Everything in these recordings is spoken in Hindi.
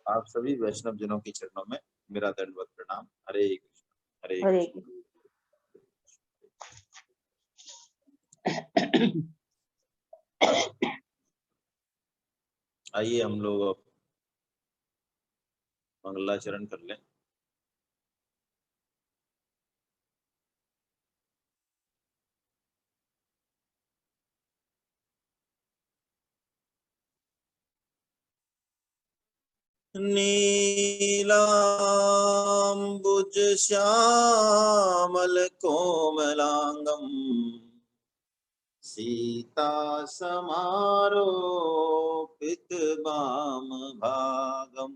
आप सभी वैष्णव जनों के चरणों में मेरा दंडवत प्रणाम। हरे कृष्ण हरे हरे कृष्ण। आइए हम लोग अब मंगलाचरण कर लें। नीलाम्बुज श्यामल कोमलांगम सीता समारोपित वाम भागम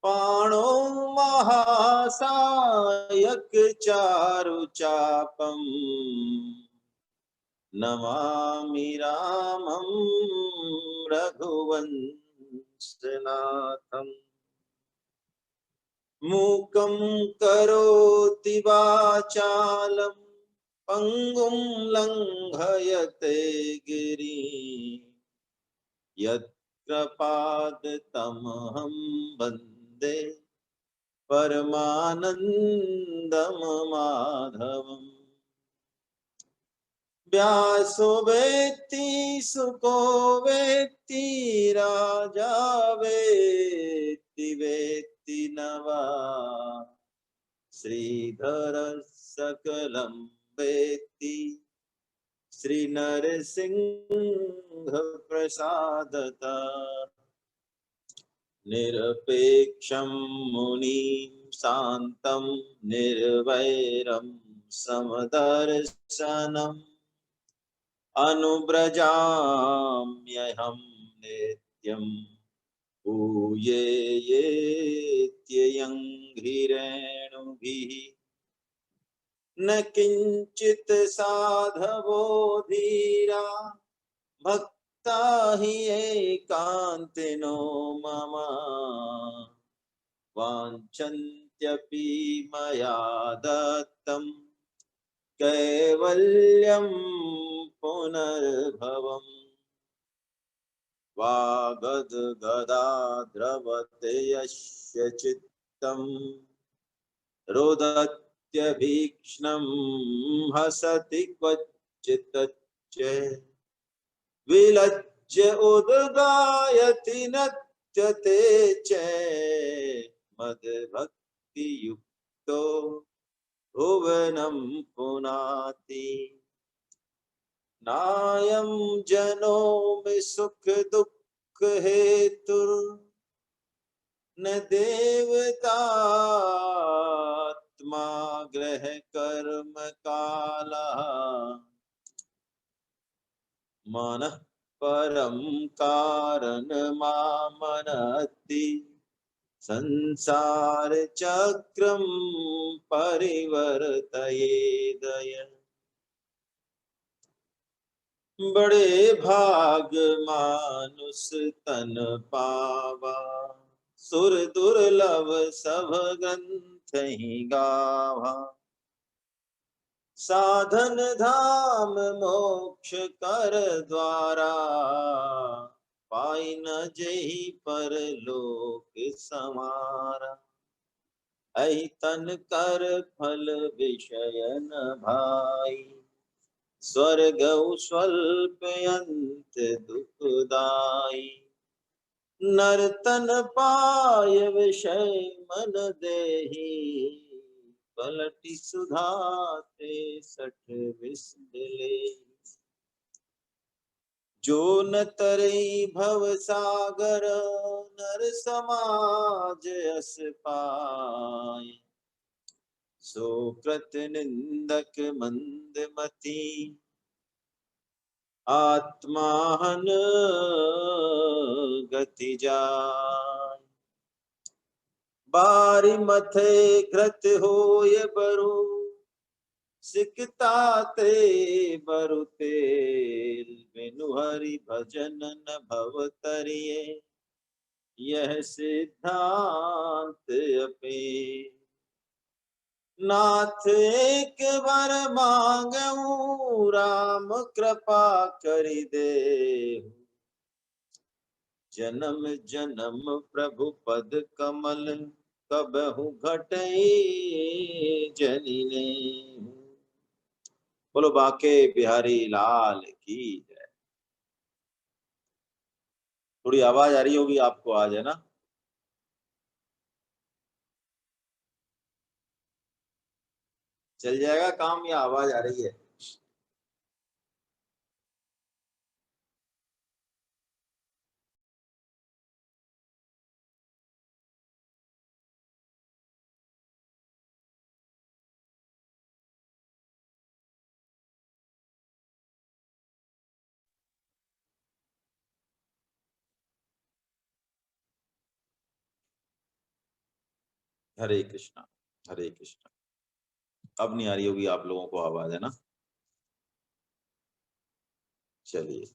पाणो महासायक चारु चापम नमामि रामं रघुवंशनाथम्। मूकं करोति वाचालं पंगुं लंघयते गिरिं यत्कृपादतमहं वन्दे परमानन्दं माधवम्। व्यासो वेत्ति सुको वेत्ति राजा वेत्ति वेत्ति नवा श्रीधर सकलं वेत्ति श्रीनरसिंह प्रसादता निरपेक्षं मुनिं शान्तं निर्वैरं समदर्शनम् अनुव्रजाम्यहं नित्यं भूये येत्ययं गिरेणुभिः न किञ्चित् साधवो धीरा भक्ता हि एकान्तिनो मम वाञ्छन्त्यपि मया दत्तं कैवल्यं पुनर्भवम्। वागद्गदाद्रवते यस्य चित्तं रोदत्यभीक्ष्णं हसति क्वचित् विलज्य उद्गायति नत्यते च मद्भक्तियुक्तो भुवनं पुनाति। नायं जनो में सुख दुख हेतु न देवतात्मा ग्रह कर्म काला मन परम कारण मामनति संसार चक्रम परिवर्तयेदय। बड़े भाग मानुष तन पावा सुर दुर्लभ सब ग्रंथ ही गावा साधन धाम मोक्ष कर द्वारा पाई न जेहि पर लोक समारा। ऐ तन कर फल विषय न भाई स्वर्ग स्वल्प अंत दुखदाई। नर्तन पाय विषय मन देहि पलटि सुधाते सठ विसले। जो न तरई भव सागर नर समाज अस पाय सो कृत निंदक मंदमती आत्माहन गति जाय। बारी मथे घृत होय बरु सिकताते बरु तेल बिनु हरि भजन न भव तरिये यह सिद्धांत अपे। नाथ एक बार मांगऊं राम कृपा करि दे जन्म जन्म प्रभु पद कमल, कबहु घटई जनिने। बोलो बाके बिहारी लाल की जय। थोड़ी आवाज आ रही होगी आपको आज, है ना? चल जाएगा काम या आवाज आ रही है? हरे कृष्णा, हरे कृष्णा। अब नहीं आ रही होगी आप लोगों को आवाज, है ना? चलिए,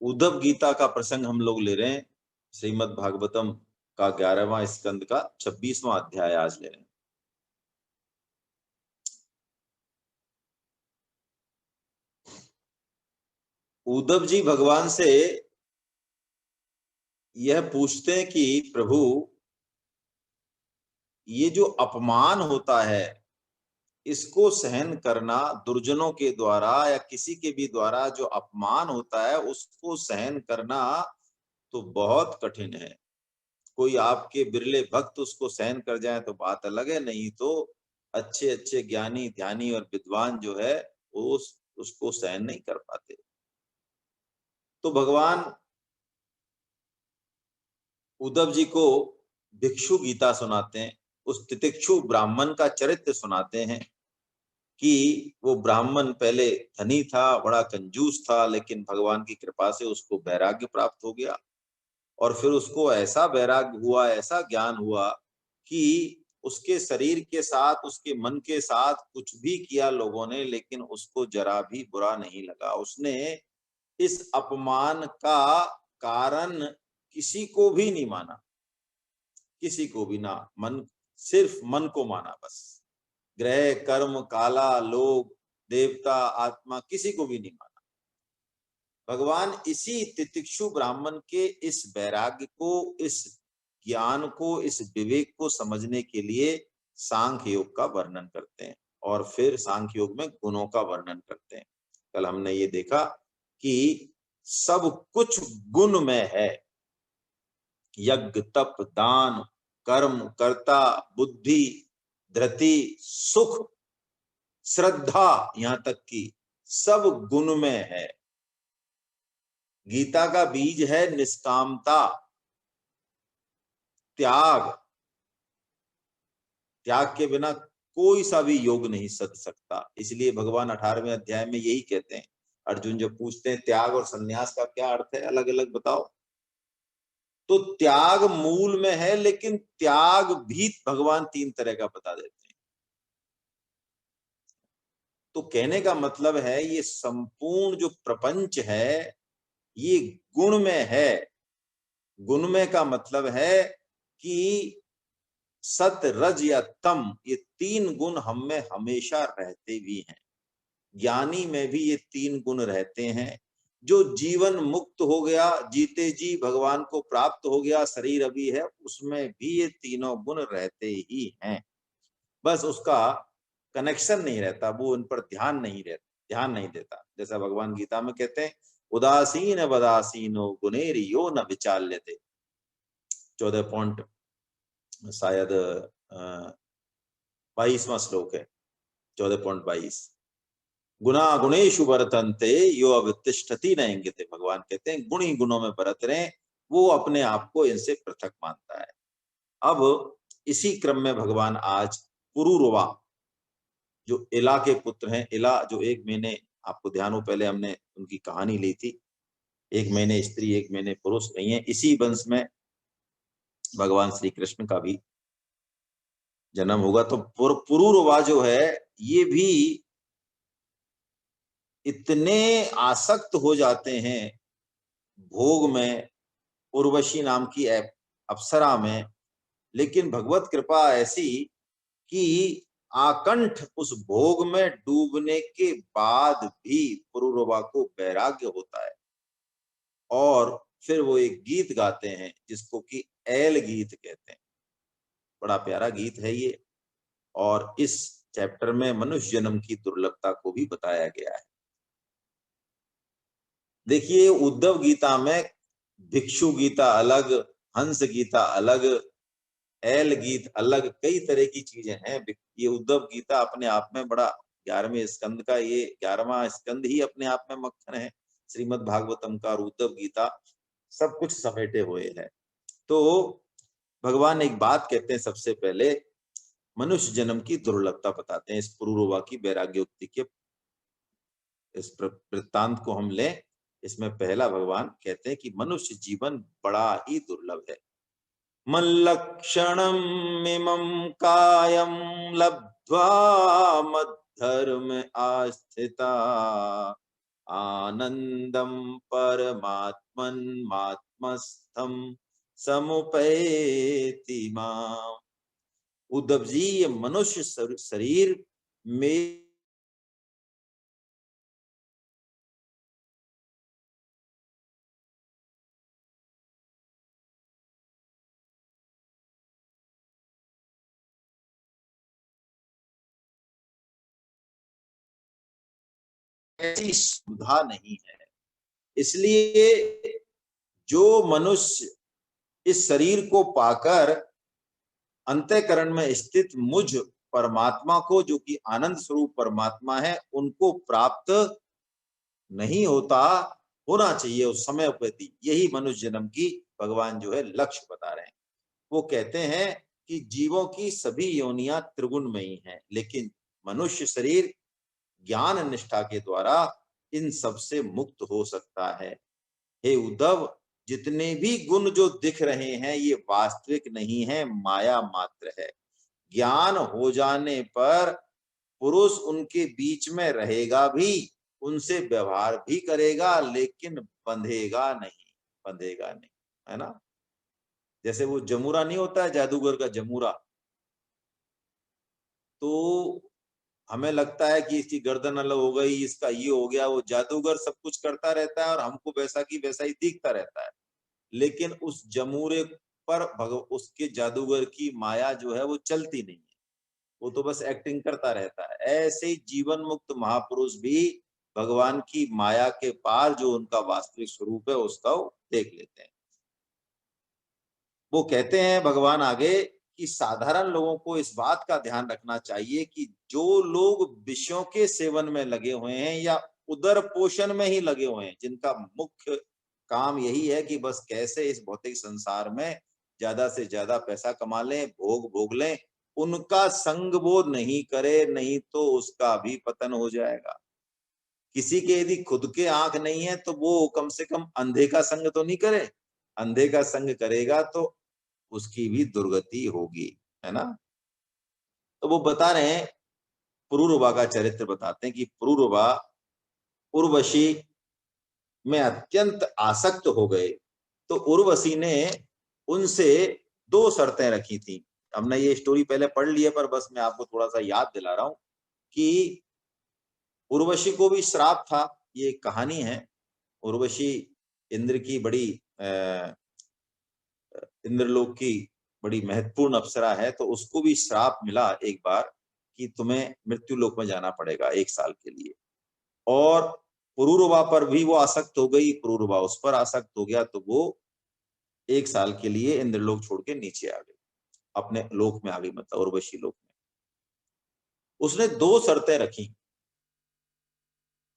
उद्धव गीता का प्रसंग हम लोग ले रहे हैं। श्रीमद् भागवतम का 11वां स्कंद का 26वां अध्याय आज ले रहे हैं। उद्धव जी भगवान से यह पूछते हैं कि प्रभु, ये जो अपमान होता है इसको सहन करना, दुर्जनों के द्वारा या किसी के भी द्वारा जो अपमान होता है उसको सहन करना तो बहुत कठिन है। कोई आपके बिरले भक्त उसको सहन कर जाए तो बात अलग है, नहीं तो अच्छे अच्छे ज्ञानी ध्यानी और विद्वान जो है वो उसको सहन नहीं कर पाते। तो भगवान उद्धव जी को भिक्षु गीता सुनाते हैं, उस तितिक्षु ब्राह्मण का चरित्र सुनाते हैं कि वो ब्राह्मण पहले धनी था, बड़ा कंजूस था, लेकिन भगवान की कृपा से उसको वैराग्य प्राप्त हो गया। और फिर उसको ऐसा वैराग्य हुआ, ऐसा ज्ञान हुआ कि उसके शरीर के साथ, उसके मन के साथ कुछ भी किया लोगों ने, लेकिन उसको जरा भी बुरा नहीं लगा। उसने इस अपमान का कारण किसी को भी नहीं माना, किसी को भी ना मन, सिर्फ मन को माना बस। ग्रह कर्म काला लोग देवता आत्मा किसी को भी नहीं माना। भगवान इसी तितिक्षु ब्राह्मण के इस वैराग्य को, इस ज्ञान को, इस विवेक को समझने के लिए सांख्य योग का वर्णन करते हैं और फिर सांख्य योग में गुणों का वर्णन करते हैं। कल हमने ये देखा कि सब कुछ गुण में है। यज्ञ तप दान कर्म कर्ता बुद्धि धृति सुख श्रद्धा, यहां तक कि सब गुण में है। गीता का बीज है निष्कामता, त्याग। त्याग के बिना कोई सा भी योग नहीं सध सकता। इसलिए भगवान 18वें अध्याय में यही कहते हैं। अर्जुन जब पूछते हैं त्याग और संन्यास का क्या अर्थ है, अलग अलग बताओ, तो त्याग मूल में है, लेकिन त्याग भी भगवान 3 तरह का बता देते हैं। तो कहने का मतलब है ये संपूर्ण जो प्रपंच है ये गुण में है। गुण में का मतलब है कि सत रज या तम, ये 3 गुण हम में हमेशा रहते भी हैं। ज्ञानी में भी ये 3 गुण रहते हैं। जो जीवन मुक्त हो गया, जीते जी भगवान को प्राप्त हो गया, शरीर अभी है, उसमें भी ये तीनों गुण रहते ही हैं। बस उसका कनेक्शन नहीं रहता, वो उन पर ध्यान नहीं देता। जैसा भगवान गीता में कहते हैं, उदासीन वदासीनो गुणेरियो न विचाल्यते। 14 पॉइंट शायद 22वां श्लोक है, 14.22। गुणा गुणेशु वर्तन्ते यो अवतिष्ठति न इंगिते। भगवान कहते हैं गुण ही गुणों में बरत रहे, वो अपने आप को इनसे पृथक मानता है। अब इसी क्रम में भगवान आज पुरुरवा, जो इला के पुत्र हैं, इला जो 1 महीने, आपको ध्यान हो पहले हमने उनकी कहानी ली थी, 1 महीने स्त्री 1 महीने पुरुष नहीं है। इसी वंश में भगवान श्री कृष्ण का भी जन्म होगा। तो पुरुरवा जो है ये भी इतने आसक्त हो जाते हैं भोग में, उर्वशी नाम की अप्सरा में, लेकिन भगवत कृपा ऐसी कि आकंठ उस भोग में डूबने के बाद भी पुरूरवा को वैराग्य होता है और फिर वो एक गीत गाते हैं जिसको कि ऐल गीत कहते हैं। बड़ा प्यारा गीत है ये, और इस चैप्टर में मनुष्य जन्म की दुर्लभता को भी बताया गया है। देखिए, उद्धव गीता में भिक्षु गीता अलग, हंस गीता अलग, ऐल गीत अलग, कई तरह की चीजें हैं। ये उद्धव गीता अपने आप में बड़ा 11वें स्कंद का, ये 11वां स्कंद ही अपने आप में मक्खन है श्रीमद् भागवतम का, और उद्धव गीता सब कुछ समेटे हुए है। तो भगवान एक बात कहते हैं, सबसे पहले मनुष्य जन्म की दुर्लभता बताते हैं। इस पुरूरवा की वैराग्योक्ति के इस वृत्तांत को हम लें, इसमें पहला भगवान कहते हैं कि मनुष्य जीवन बड़ा ही दुर्लभ है। मल्लक्षणम् इमं कायं लब्ध्वा मद्धर्म आस्थिता आनंदम परमात्मन्मात्मस्थं समुपैति माम्। उद्धव जी, ये मनुष्य शरीर में ऐसी सुविधा नहीं है। इसलिए जो मनुष्य इस शरीर को पाकर अंतःकरण में स्थित मुझ परमात्मा को, जो कि आनंद स्वरूप परमात्मा है, उनको प्राप्त नहीं होता, होना चाहिए उस समय पर। यही मनुष्य जन्म की भगवान जो है लक्ष्य बता रहे हैं। वो कहते हैं कि जीवों की सभी योनियां त्रिगुणमयी हैं, लेकिन मनुष्य शरीर ज्ञान निष्ठा के द्वारा इन सब से मुक्त हो सकता है। हे उद्धव, जितने भी गुण जो दिख रहे हैं ये वास्तविक नहीं है, माया मात्र है। ज्ञान हो जाने पर पुरुष उनके बीच में रहेगा भी, उनसे व्यवहार भी करेगा, लेकिन बंधेगा नहीं, बंधेगा नहीं, है ना। जैसे वो जमूरा नहीं होता है, जादूगर का जमूरा, तो हमें लगता है कि इसकी गर्दन अलग हो गई, इसका ये हो गया, वो जादूगर सब कुछ करता रहता है और हमको वैसा की वैसा ही दिखता रहता है। लेकिन उस जमूरे पर उसके जादूगर की माया जो है वो चलती नहीं है, वो तो बस एक्टिंग करता रहता है। ऐसे ही जीवन मुक्त महापुरुष भी भगवान की माया के पार जो उनका वास्तविक स्वरूप है उसका वो देख लेते हैं। वो कहते हैं भगवान आगे कि साधारण लोगों को इस बात का ध्यान रखना चाहिए कि जो लोग विषयों के सेवन में लगे हुए हैं या उदर पोषण में ही लगे हुए हैं, जिनका मुख्य काम यही है कि बस कैसे इस भौतिक संसार में ज्यादा से ज्यादा पैसा कमा लें, भोग भोग लें, उनका संग वो नहीं करे, नहीं तो उसका भी पतन हो जाएगा। किसी के यदि खुद के आंख नहीं है तो वो कम से कम अंधे का संग तो नहीं करे। अंधे का संग करेगा तो उसकी भी दुर्गति होगी, है ना। तो वो बता रहे हैं, पुरूरवा का चरित्र बताते हैं कि पुरूरवा उर्वशी में अत्यंत आसक्त हो गए। तो उर्वशी ने उनसे दो शर्तें रखी थी। हमने ये स्टोरी पहले पढ़ ली है, पर बस मैं आपको थोड़ा सा याद दिला रहा हूं कि उर्वशी को भी श्राप था। ये कहानी है। उर्वशी इंद्र की बड़ी इंद्रलोक की बड़ी महत्वपूर्ण अप्सरा है, तो उसको भी श्राप मिला एक बार कि तुम्हें मृत्यु लोक में जाना पड़ेगा 1 साल के लिए। और पुरूरवा पर भी वो आसक्त हो गई, पुरूरवा उस पर आसक्त हो गया, तो वो 1 साल के लिए इंद्रलोक छोड़ के नीचे आ गई, अपने लोक में आ गई, मतलब उर्वशी लोक में। उसने दो शर्तें रखी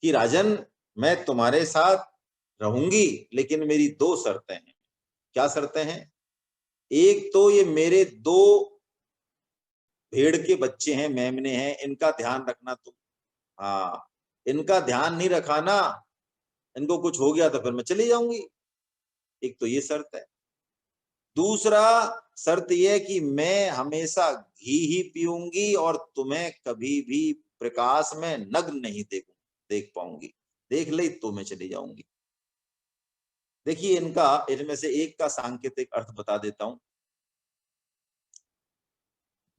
कि राजन, मैं तुम्हारे साथ रहूंगी, लेकिन मेरी दो शर्तें हैं। क्या शर्तें हैं? एक तो ये मेरे दो भेड़ के बच्चे हैं, मेमने हैं, इनका ध्यान रखना तुम। हाँ, इनका ध्यान नहीं रखा ना, इनको कुछ हो गया तो फिर मैं चली जाऊंगी। एक तो ये शर्त है। दूसरा शर्त यह कि मैं हमेशा घी ही पीऊंगी और तुम्हें कभी भी प्रकाश में नग्न नहीं देख पाऊंगी। देख ले तो मैं चली जाऊंगी। देखिए, इनमें से एक का सांकेतिक अर्थ बता देता हूं।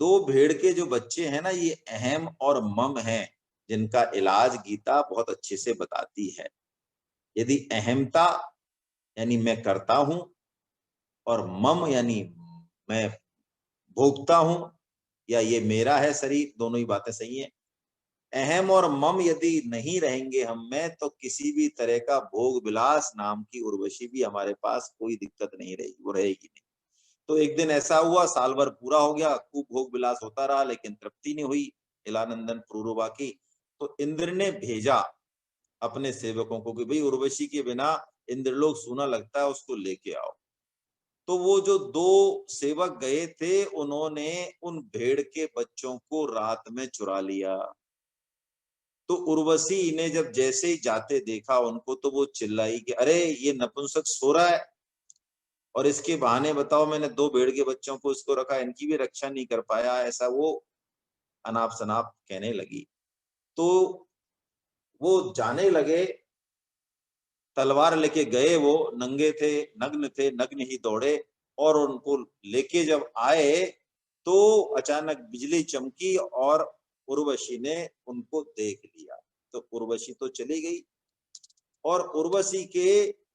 दो भेड़ के जो बच्चे हैं ना, ये अहम और मम हैं, जिनका इलाज गीता बहुत अच्छे से बताती है। यदि अहमता यानी मैं करता हूं, और मम यानी मैं भोगता हूं, या ये मेरा है शरीर, दोनों ही बातें सही हैं। अहम और मम यदि नहीं रहेंगे हम में, तो किसी भी तरह का भोग विलास नाम की उर्वशी भी हमारे पास कोई दिक्कत नहीं रहेगी, वो रहेगी नहीं। तो एक दिन ऐसा हुआ, साल भर पूरा हो गया, खूब भोग विलास होता रहा, लेकिन तृप्ति नहीं हुई इलानंदन पुरूरवा की। तो इंद्र ने भेजा अपने सेवकों को कि भाई उर्वशी के बिना इंद्रलोक सूना लगता है, उसको लेके आओ। तो वो जो दो सेवक गए थे, उन्होंने उन भेड़ के बच्चों को रात में चुरा लिया। तो उर्वशी ने जब जैसे ही जाते देखा उनको, तो वो चिल्लाई कि अरे ये नपुंसक सो रहा है, और इसके बहाने बताओ मैंने दो भेड़ के बच्चों को इसको रखा, इनकी भी रक्षा नहीं कर पाया, ऐसा वो अनाप शनाप कहने लगी। तो वो जाने लगे, तलवार लेके गए, वो नंगे थे, नग्न ही दौड़े, और उनको लेके जब आए तो अचानक बिजली चमकी और उर्वशी ने उनको देख लिया। तो उर्वशी तो चली गई, और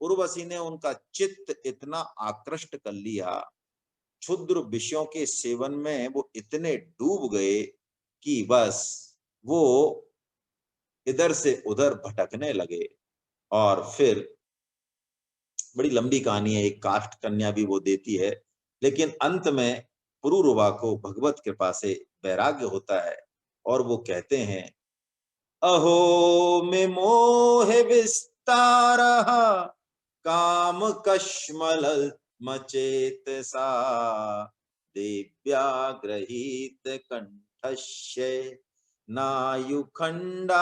उर्वशी ने उनका चित्त इतना आकृष्ट कर लिया, क्षुद्र विषयों के सेवन में वो इतने डूब गए कि बस वो इधर से उधर भटकने लगे। और फिर बड़ी लंबी कहानी है, एक काष्ठ कन्या भी वो देती है, लेकिन अंत में पुरूरवा को भगवत कृपा से वैराग्य होता है, और वो कहते हैं, अहो में मोह विस्तार काम कश्मल मचेत सा दिव्याग्रहीत कंठस्य नायुखंडा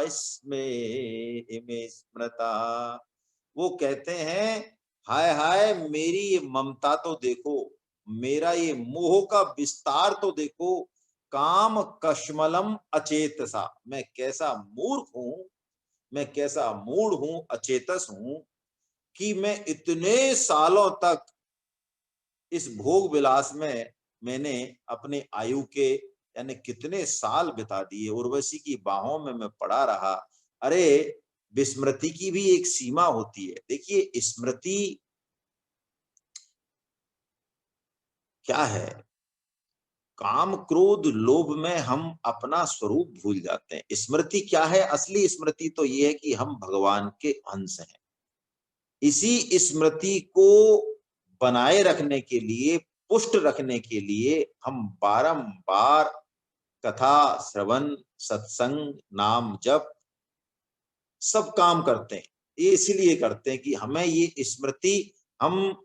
इसमें इमे स्मृता। वो कहते हैं, हाय हाय मेरी ये ममता तो देखो, मेरा ये मोह का विस्तार तो देखो, काम कश्मलम अचेतसा, मैं कैसा मूर्ख हूं, मैं कैसा मूढ़ हूं, अचेतस हूं, कि मैं इतने सालों तक इस भोग विलास में मैंने अपने आयु के यानी कितने साल बिता दिए, उर्वशी की बाहों में मैं पड़ा रहा। अरे विस्मृति की भी एक सीमा होती है। देखिए स्मृति क्या है, काम क्रोध लोभ में हम अपना स्वरूप भूल जाते हैं। स्मृति क्या है, असली स्मृति तो ये है कि हम भगवान के अंश हैं। इसी स्मृति को बनाए रखने के लिए, पुष्ट रखने के लिए हम बारंबार कथा श्रवण, सत्संग, नाम जप सब काम करते हैं। ये इसीलिए करते हैं कि हमें ये स्मृति, हम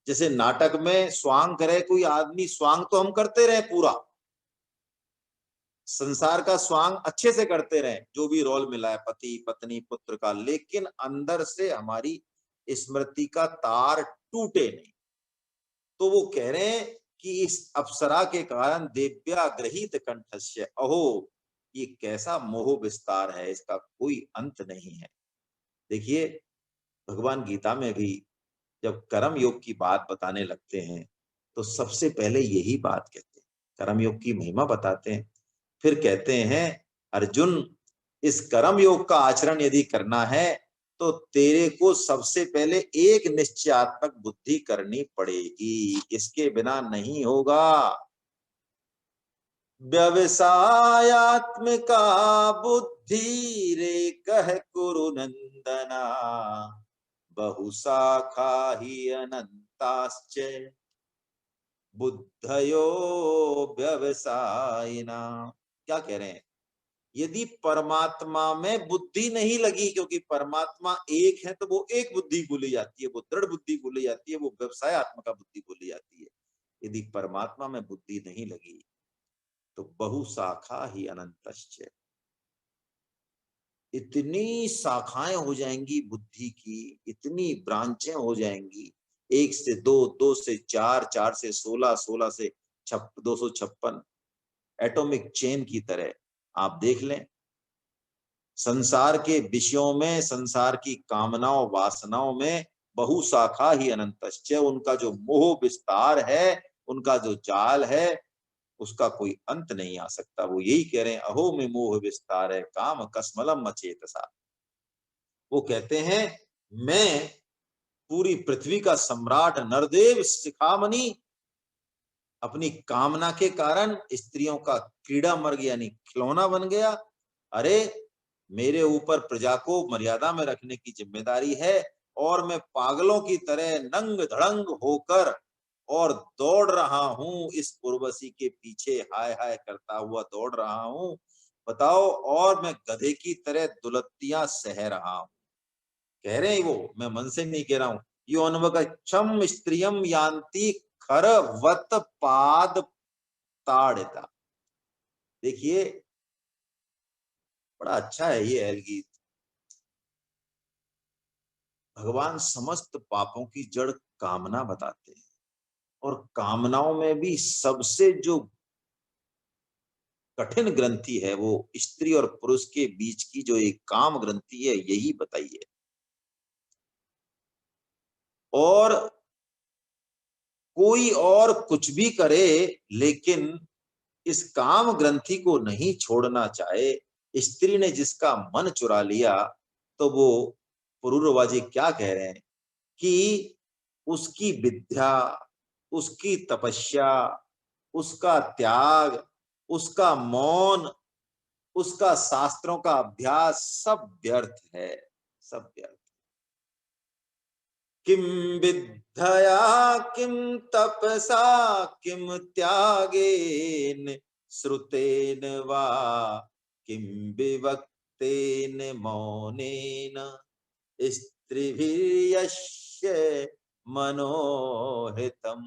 जैसे नाटक में स्वांग करे कोई आदमी, स्वांग तो हम करते रहे, पूरा संसार का स्वांग अच्छे से करते रहे, जो भी रोल मिला है पति पत्नी पुत्र का, लेकिन अंदर से हमारी स्मृति का तार टूटे नहीं। तो वो कह रहे हैं कि इस अप्सरा के कारण दिव्या ग्रहित कंठस्य, अहो ये कैसा मोह विस्तार है, इसका कोई अंत नहीं है। देखिए भगवान गीता में भी जब कर्म योग की बात बताने लगते हैं, तो सबसे पहले यही बात कहते हैं, कर्म योग की महिमा बताते हैं। फिर कहते हैं, अर्जुन इस कर्म योग का आचरण यदि करना है, तो तेरे को सबसे पहले एक निश्चयात्मक बुद्धि करनी पड़ेगी, इसके बिना नहीं होगा। व्यवसायत्मिका बुद्धि रे कह कुरु नंदना, बहुशाखा ही अनंताश्च बुद्धयो व्यवसायिना। क्या कह रहे हैं, यदि परमात्मा में बुद्धि नहीं लगी, क्योंकि परमात्मा एक है, तो वो एक बुद्धि बोली जाती है, वो दृढ़ बुद्धि बोली जाती है, वो व्यवसायत्मक बुद्धि बोली जाती है। यदि परमात्मा में बुद्धि नहीं लगी, तो बहुशाखा ही अनंतश्च, इतनी शाखाएं हो जाएंगी बुद्धि की, इतनी ब्रांचें हो जाएंगी, 1 से 2, 2 से 4, 4 से 16, 16 से 256, एटॉमिक चेन की तरह। आप देख लें, संसार के विषयों में, संसार की कामनाओं वासनाओं में बहुशाखा ही अनंतश्च, उनका जो मोह विस्तार है, उनका जो जाल है, उसका कोई अंत नहीं आ सकता। वो यही कह रहे हैं, अहो में मोह विस्तार है काम कसमलम अचेतसा। वो कहते हैं मैं पूरी पृथ्वी का सम्राट नरदेव शिखामणि अपनी कामना के कारण स्त्रियों का कीड़ा मर्ग यानी खिलौना बन गया। अरे मेरे ऊपर प्रजा को मर्यादा में रखने की जिम्मेदारी है और मैं पागलों की तरह नंग धड़ंग होकर और दौड़ रहा हूं इस उर्वशी के पीछे, हाय हाय करता हुआ दौड़ रहा हूं। बताओ, और मैं गधे की तरह दुलत्तियां सह रहा हूं। कह रहे हैं वो, मैं मन से नहीं कह रहा हूं। यो अनवगच्छम स्त्रियम यान्ति खर वत पाद ताड़िता। देखिए बड़ा अच्छा है ये एल गीत। भगवान समस्त पापों की जड़ कामना बताते हैं, और कामनाओं में भी सबसे जो कठिन ग्रंथि है वो स्त्री और पुरुष के बीच की जो एक काम ग्रंथि है, यही बताइए। और कोई और कुछ भी करे, लेकिन इस काम ग्रंथि को नहीं छोड़ना चाहे। स्त्री ने जिसका मन चुरा लिया, तो वो पुरूरवा जी क्या कह रहे हैं कि उसकी विद्या, उसकी तपस्या, उसका त्याग, उसका मौन, उसका शास्त्रों का अभ्यास सब व्यर्थ है, सब व्यर्थ। किम विद्या किम तपसा किम त्यागेन श्रुतेन वा किम विवक्तेन मौनेन स्त्रीभिर्यस्य मनोहितम।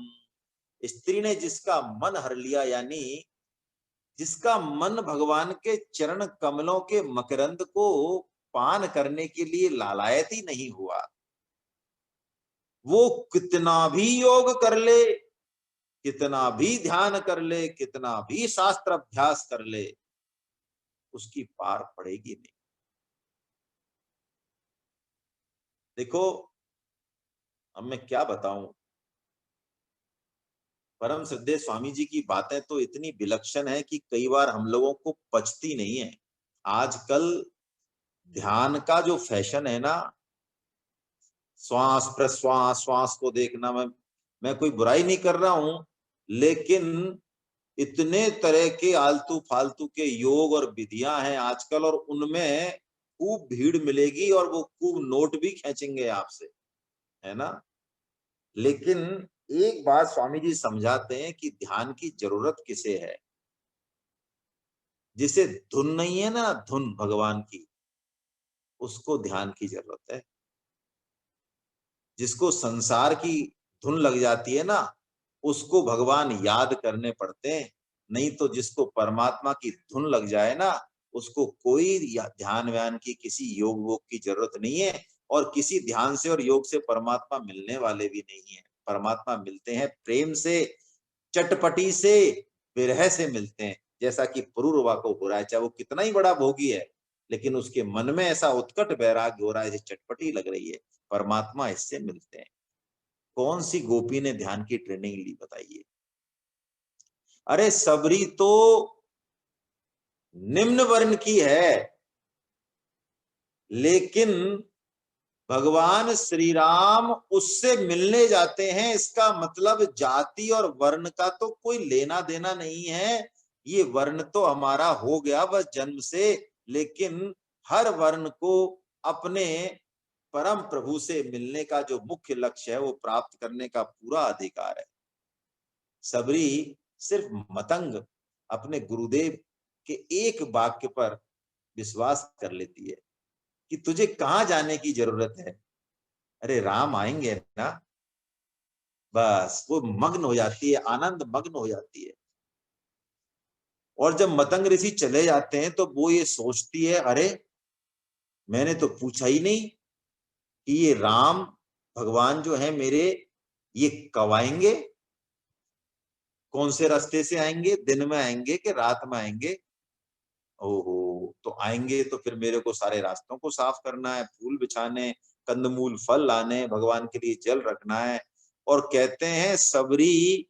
स्त्री ने जिसका मन हर लिया, यानी जिसका मन भगवान के चरण कमलों के मकरंद को पान करने के लिए लालायत ही नहीं हुआ, वो कितना भी योग कर ले, कितना भी ध्यान कर ले, कितना भी शास्त्र अभ्यास कर ले, उसकी पार पड़ेगी नहीं। देखो, अब मैं क्या बताऊं, परम श्रद्धेय स्वामी जी की बातें तो इतनी विलक्षण है कि कई बार हम लोगों को पचती नहीं है। आजकल ध्यान का जो फैशन है ना, श्वास प्रश्वास, श्वास को देखना, मैं कोई बुराई नहीं कर रहा हूं, लेकिन इतने तरह के आलतू फालतू के योग और विधियां हैं आजकल, और उनमें खूब भीड़ मिलेगी और वो खूब नोट भी खींचेंगे आपसे, है ना। लेकिन एक बात स्वामी जी समझाते हैं कि ध्यान की जरूरत किसे है। जिसे धुन नहीं है ना, धुन भगवान की, उसको ध्यान की जरूरत है। जिसको संसार की धुन लग जाती है ना, उसको भगवान याद करने पड़ते हैं। नहीं तो जिसको परमात्मा की धुन लग जाए ना, उसको कोई ध्यान व्यान की, किसी योग वोग की जरूरत नहीं है। और किसी ध्यान से और योग से परमात्मा मिलने वाले भी नहीं है। परमात्मा मिलते हैं प्रेम से, चटपटी से, विरह से मिलते हैं। जैसा कि पुरूरवा को हो रहा है, चाहे वो कितना ही बड़ा भोगी है, लेकिन उसके मन में ऐसा उत्कट वैराग्य हो रहा है, जैसे चटपटी लग रही है। परमात्मा इससे मिलते हैं। कौन सी गोपी ने ध्यान की ट्रेनिंग ली बताइए। अरे सबरी तो निम्न वर्ण की है, लेकिन भगवान श्री राम उससे मिलने जाते हैं। इसका मतलब जाति और वर्ण का तो कोई लेना देना नहीं है। ये वर्ण तो हमारा हो गया बस जन्म से, लेकिन हर वर्ण को अपने परम प्रभु से मिलने का जो मुख्य लक्ष्य है, वो प्राप्त करने का पूरा अधिकार है। सबरी सिर्फ मतंग अपने गुरुदेव के एक वाक्य पर विश्वास कर लेती है कि तुझे कहां जाने की जरूरत है, अरे राम आएंगे ना। बस वो मग्न हो जाती है, आनंद मग्न हो जाती है। और जब मतंग ऋषि चले जाते हैं, तो वो ये सोचती है, अरे मैंने तो पूछा ही नहीं कि ये राम भगवान जो है मेरे, ये कब आएंगे, कौन से रास्ते से आएंगे, दिन में आएंगे कि रात में आएंगे। ओहो, तो आएंगे तो फिर मेरे को सारे रास्तों को साफ करना है, फूल बिछाने, कंदमूल फल लाने, भगवान के लिए जल रखना है। और कहते हैं सबरी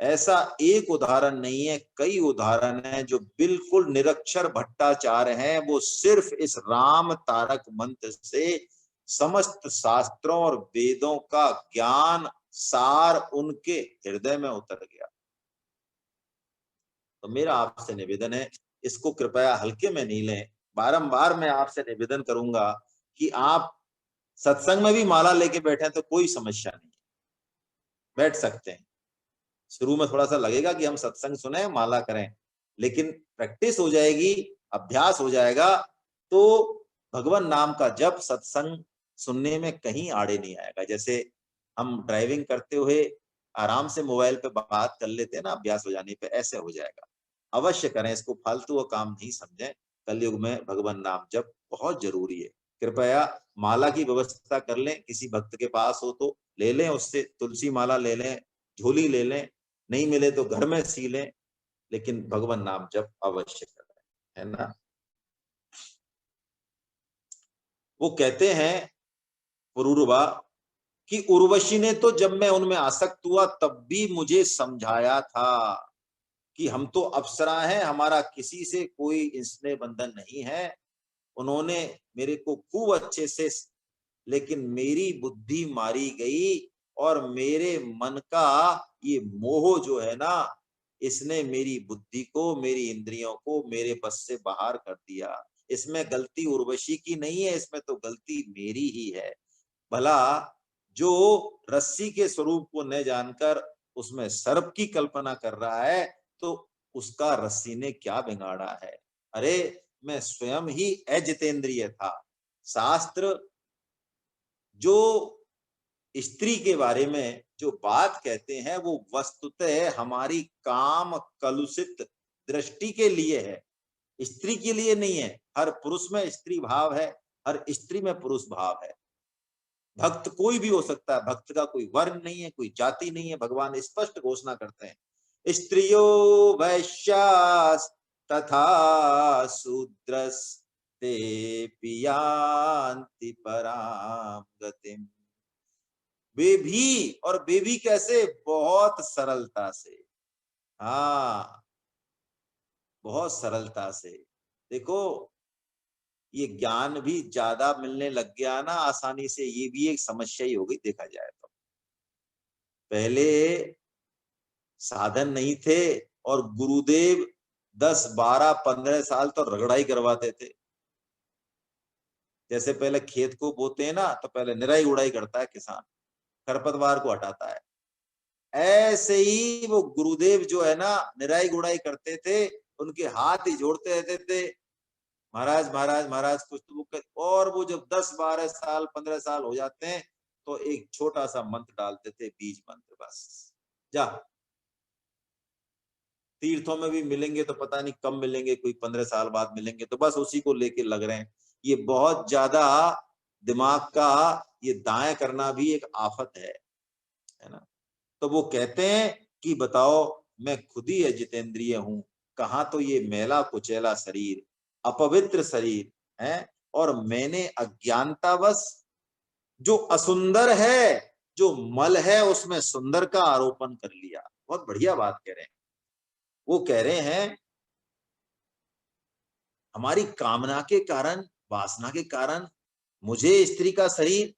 ऐसा एक उदाहरण नहीं है, कई उदाहरण हैं जो बिल्कुल निरक्षर भट्टाचार्य हैं, वो सिर्फ इस राम तारक मंत्र से समस्त शास्त्रों और वेदों का ज्ञान सार उनके हृदय में उतर गया। तो मेरा आपसे निवेदन है, इसको कृपया हल्के में नहीं लें। बारंबार मैं आपसे निवेदन करूंगा कि आप सत्संग में भी माला लेके बैठे तो कोई समस्या नहीं, बैठ सकते हैं। शुरू में थोड़ा सा लगेगा कि हम सत्संग सुने माला करें, लेकिन प्रैक्टिस हो जाएगी, अभ्यास हो जाएगा, तो भगवान नाम का जप सत्संग सुनने में कहीं आड़े नहीं आएगा। जैसे हम ड्राइविंग करते हुए आराम से मोबाइल पे बात कर लेते हैं ना, अभ्यास हो जाने पे, ऐसे हो जाएगा। अवश्य करें, इसको फालतू का काम नहीं समझें। कलयुग में भगवान नाम जप बहुत जरूरी है। कृपया माला की व्यवस्था कर लें, किसी भक्त के पास हो तो ले लें, उससे तुलसी माला ले लें, झोली ले लें, नहीं मिले तो घर में सी लें, लेकिन भगवान नाम जप अवश्य करें, है ना। वो कहते हैं पुरूरवा कि उर्वशी ने तो जब मैं उनमें आसक्त हुआ तब भी मुझे समझाया था कि हम तो अप्सरा हैं, हमारा किसी से कोई स्नेह बंधन नहीं है। उन्होंने मेरे को खूब अच्छे से, लेकिन मेरी बुद्धि मारी गई और मेरे मन का ये मोह जो है ना, इसने मेरी बुद्धि को, मेरी इंद्रियों को मेरे बस से बाहर कर दिया। इसमें गलती उर्वशी की नहीं है, इसमें तो गलती मेरी ही है। भला जो रस्सी के स्वरूप को न जानकर उसमें सर्प की कल्पना कर रहा है, तो उसका रस्सी ने क्या बिगाड़ा है। अरे मैं स्वयं ही अजितेंद्रिय था। शास्त्र जो स्त्री के बारे में जो बात कहते हैं वो वस्तुतः हमारी काम कलुषित दृष्टि के लिए है, स्त्री के लिए नहीं है। हर पुरुष में स्त्री भाव है, हर स्त्री में पुरुष भाव है। भक्त कोई भी हो सकता है, भक्त का कोई वर्ण नहीं है, कोई जाति नहीं है। भगवान स्पष्ट घोषणा करते हैं, स्त्रियो वैश्यास तथा शूद्रस ते पियांति पराम गतिम। वे भी, और वे भी कैसे, बहुत सरलता से। हाँ, बहुत सरलता से। देखो, ये ज्ञान भी ज्यादा मिलने लग गया ना आसानी से, ये भी एक समस्या ही हो गई देखा जाए तो। पहले साधन नहीं थे और गुरुदेव 10, 12, 15 साल तो रगड़ाई करवाते थे। जैसे पहले खेत को बोते हैं ना, तो पहले निराई गुड़ाई करता है किसान, खरपतवार को हटाता है। ऐसे ही वो गुरुदेव जो है ना, निराई गुड़ाई करते थे, उनके हाथ ही जोड़ते रहते थे, महाराज महाराज महाराज कुछ तो वो। और वो जब 10, 12 साल, 15 साल हो जाते हैं, तो एक छोटा सा मंत्र डालते थे, बीज मंत्र, बस जा। तीर्थों में भी मिलेंगे तो पता नहीं कब मिलेंगे, कोई 15 साल बाद मिलेंगे, तो बस उसी को लेके लग रहे हैं। ये बहुत ज्यादा दिमाग का ये दाएं करना भी एक आफत है ना। तो वो कहते हैं कि बताओ, मैं खुद ही जितेंद्रिय हूं, कहाँ तो ये मैला कुचैला शरीर, अपवित्र शरीर है, और मैंने अज्ञानतावश जो असुंदर है, जो मल है, उसमें सुंदर का आरोपण कर लिया। बहुत बढ़िया बात कह रहे हैं। वो कह रहे हैं हमारी कामना के कारण, वासना के कारण मुझे स्त्री का शरीर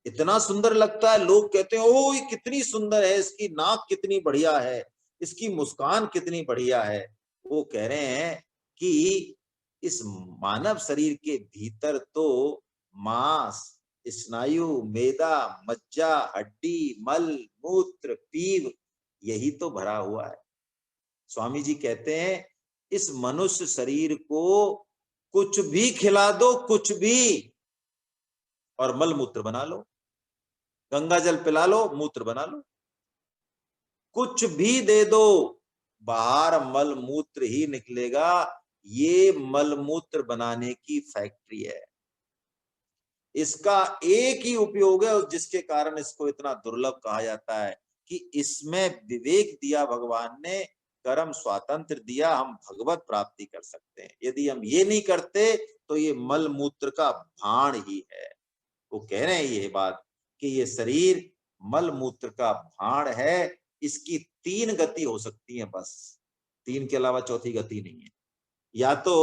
इतना सुंदर लगता है। लोग कहते हैं ओ ये कितनी सुंदर है, इसकी नाक कितनी बढ़िया है, इसकी मुस्कान कितनी बढ़िया है। वो कह रहे हैं कि इस मानव शरीर के भीतर तो मांस, स्नायु, मेदा, मज्जा, हड्डी, मल, मूत्र, पीव, यही तो भरा हुआ है। स्वामी जी कहते हैं इस मनुष्य शरीर को कुछ भी खिला दो, कुछ भी, और मल मूत्र बना लो, गंगा जल पिला लो, मूत्र बना लो, कुछ भी दे दो, बाहर मल मूत्र ही निकलेगा। ये मल मूत्र बनाने की फैक्ट्री है। इसका एक ही उपयोग है, जिसके कारण इसको इतना दुर्लभ कहा जाता है कि इसमें विवेक दिया भगवान ने, कर्म स्वातंत्र दिया, हम भगवत प्राप्ति कर सकते हैं। यदि हम ये नहीं करते तो ये मल मूत्र का भाण ही है। वो कह रहे हैं ये बात कि ये शरीर मल मूत्र का भाण है, इसकी 3 गति हो सकती है बस, 3 के अलावा चौथी गति नहीं है। या तो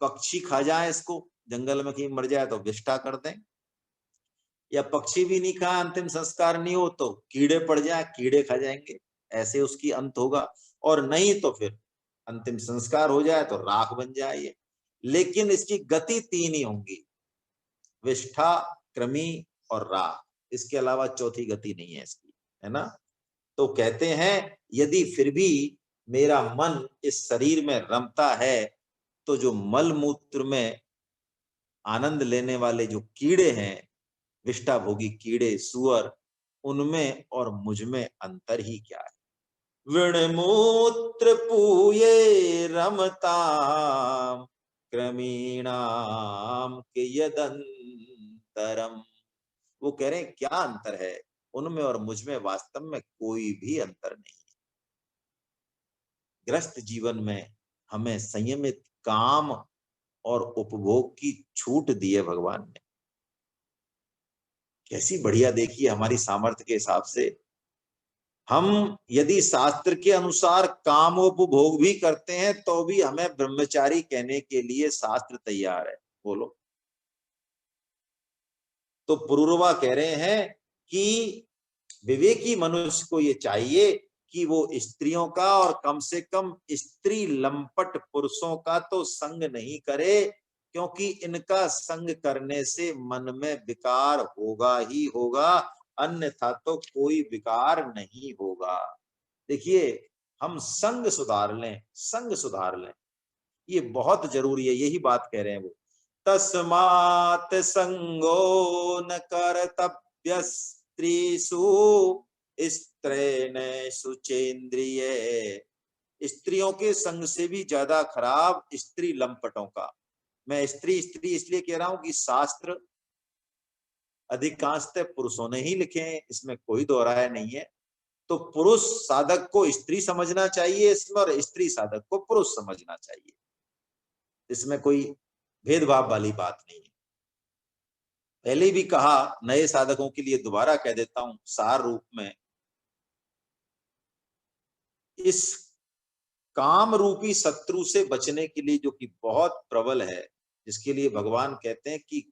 पक्षी खा जाए इसको, जंगल में कहीं मर जाए तो विष्ठा कर दें, या पक्षी भी नहीं खा, अंतिम संस्कार नहीं हो तो कीड़े पड़ जाए, कीड़े खा जाएंगे, ऐसे उसकी अंत होगा। और नहीं तो फिर अंतिम संस्कार हो जाए तो राख बन जाए ये। लेकिन इसकी गति 3 ही होंगी, विष्ठा, कृमि और राख, इसके अलावा चौथी गति नहीं है इसकी, है ना। तो कहते हैं यदि फिर भी मेरा मन इस शरीर में रमता है तो जो मल मूत्र में आनंद लेने वाले जो कीड़े हैं, विष्ठा भोगी कीड़े, सुअर, उनमें और मुझ में अंतर ही क्या है। विणमूत्र पूये रमताम क्रमीणाम के यदंतरम। वो कह रहे हैं क्या अंतर है उनमें और मुझ में, वास्तव में कोई भी अंतर नहीं है। ग्रस्त जीवन में हमें संयमित काम और उपभोग की छूट दी है भगवान ने। कैसी बढ़िया, देखिए हमारी सामर्थ्य के हिसाब से हम यदि शास्त्र के अनुसार कामोपभोग भी करते हैं तो भी हमें ब्रह्मचारी कहने के लिए शास्त्र तैयार है। बोलो। तो पुरूरवा कह रहे हैं कि विवेकी मनुष्य को ये चाहिए कि वो स्त्रियों का और कम से कम स्त्री लंपट पुरुषों का तो संग नहीं करे, क्योंकि इनका संग करने से मन में विकार होगा ही होगा, अन्यथा तो कोई विकार नहीं होगा। देखिए हम संग सुधार लें, संग सुधार लें, ये बहुत जरूरी है। यही बात कह रहे हैं वो, तस्मात् संगो न कर्तव्य स्त्रीसु स्त्रेण सुचेन्द्रिय। स्त्रियों के संग से भी ज्यादा खराब स्त्री लंपटों का। मैं स्त्री स्त्री इसलिए कह रहा हूं कि शास्त्र अधिकांशतः पुरुषों ने ही लिखे हैं, इसमें कोई दोहराया नहीं है। तो पुरुष साधक को स्त्री समझना चाहिए इसमें, और स्त्री साधक को पुरुष समझना चाहिए, इसमें कोई भेदभाव वाली बात नहीं है। पहले भी कहा, नए साधकों के लिए दोबारा कह देता हूं सार रूप में, इस काम रूपी शत्रु से बचने के लिए जो कि बहुत प्रबल है, जिसके लिए भगवान कहते हैं कि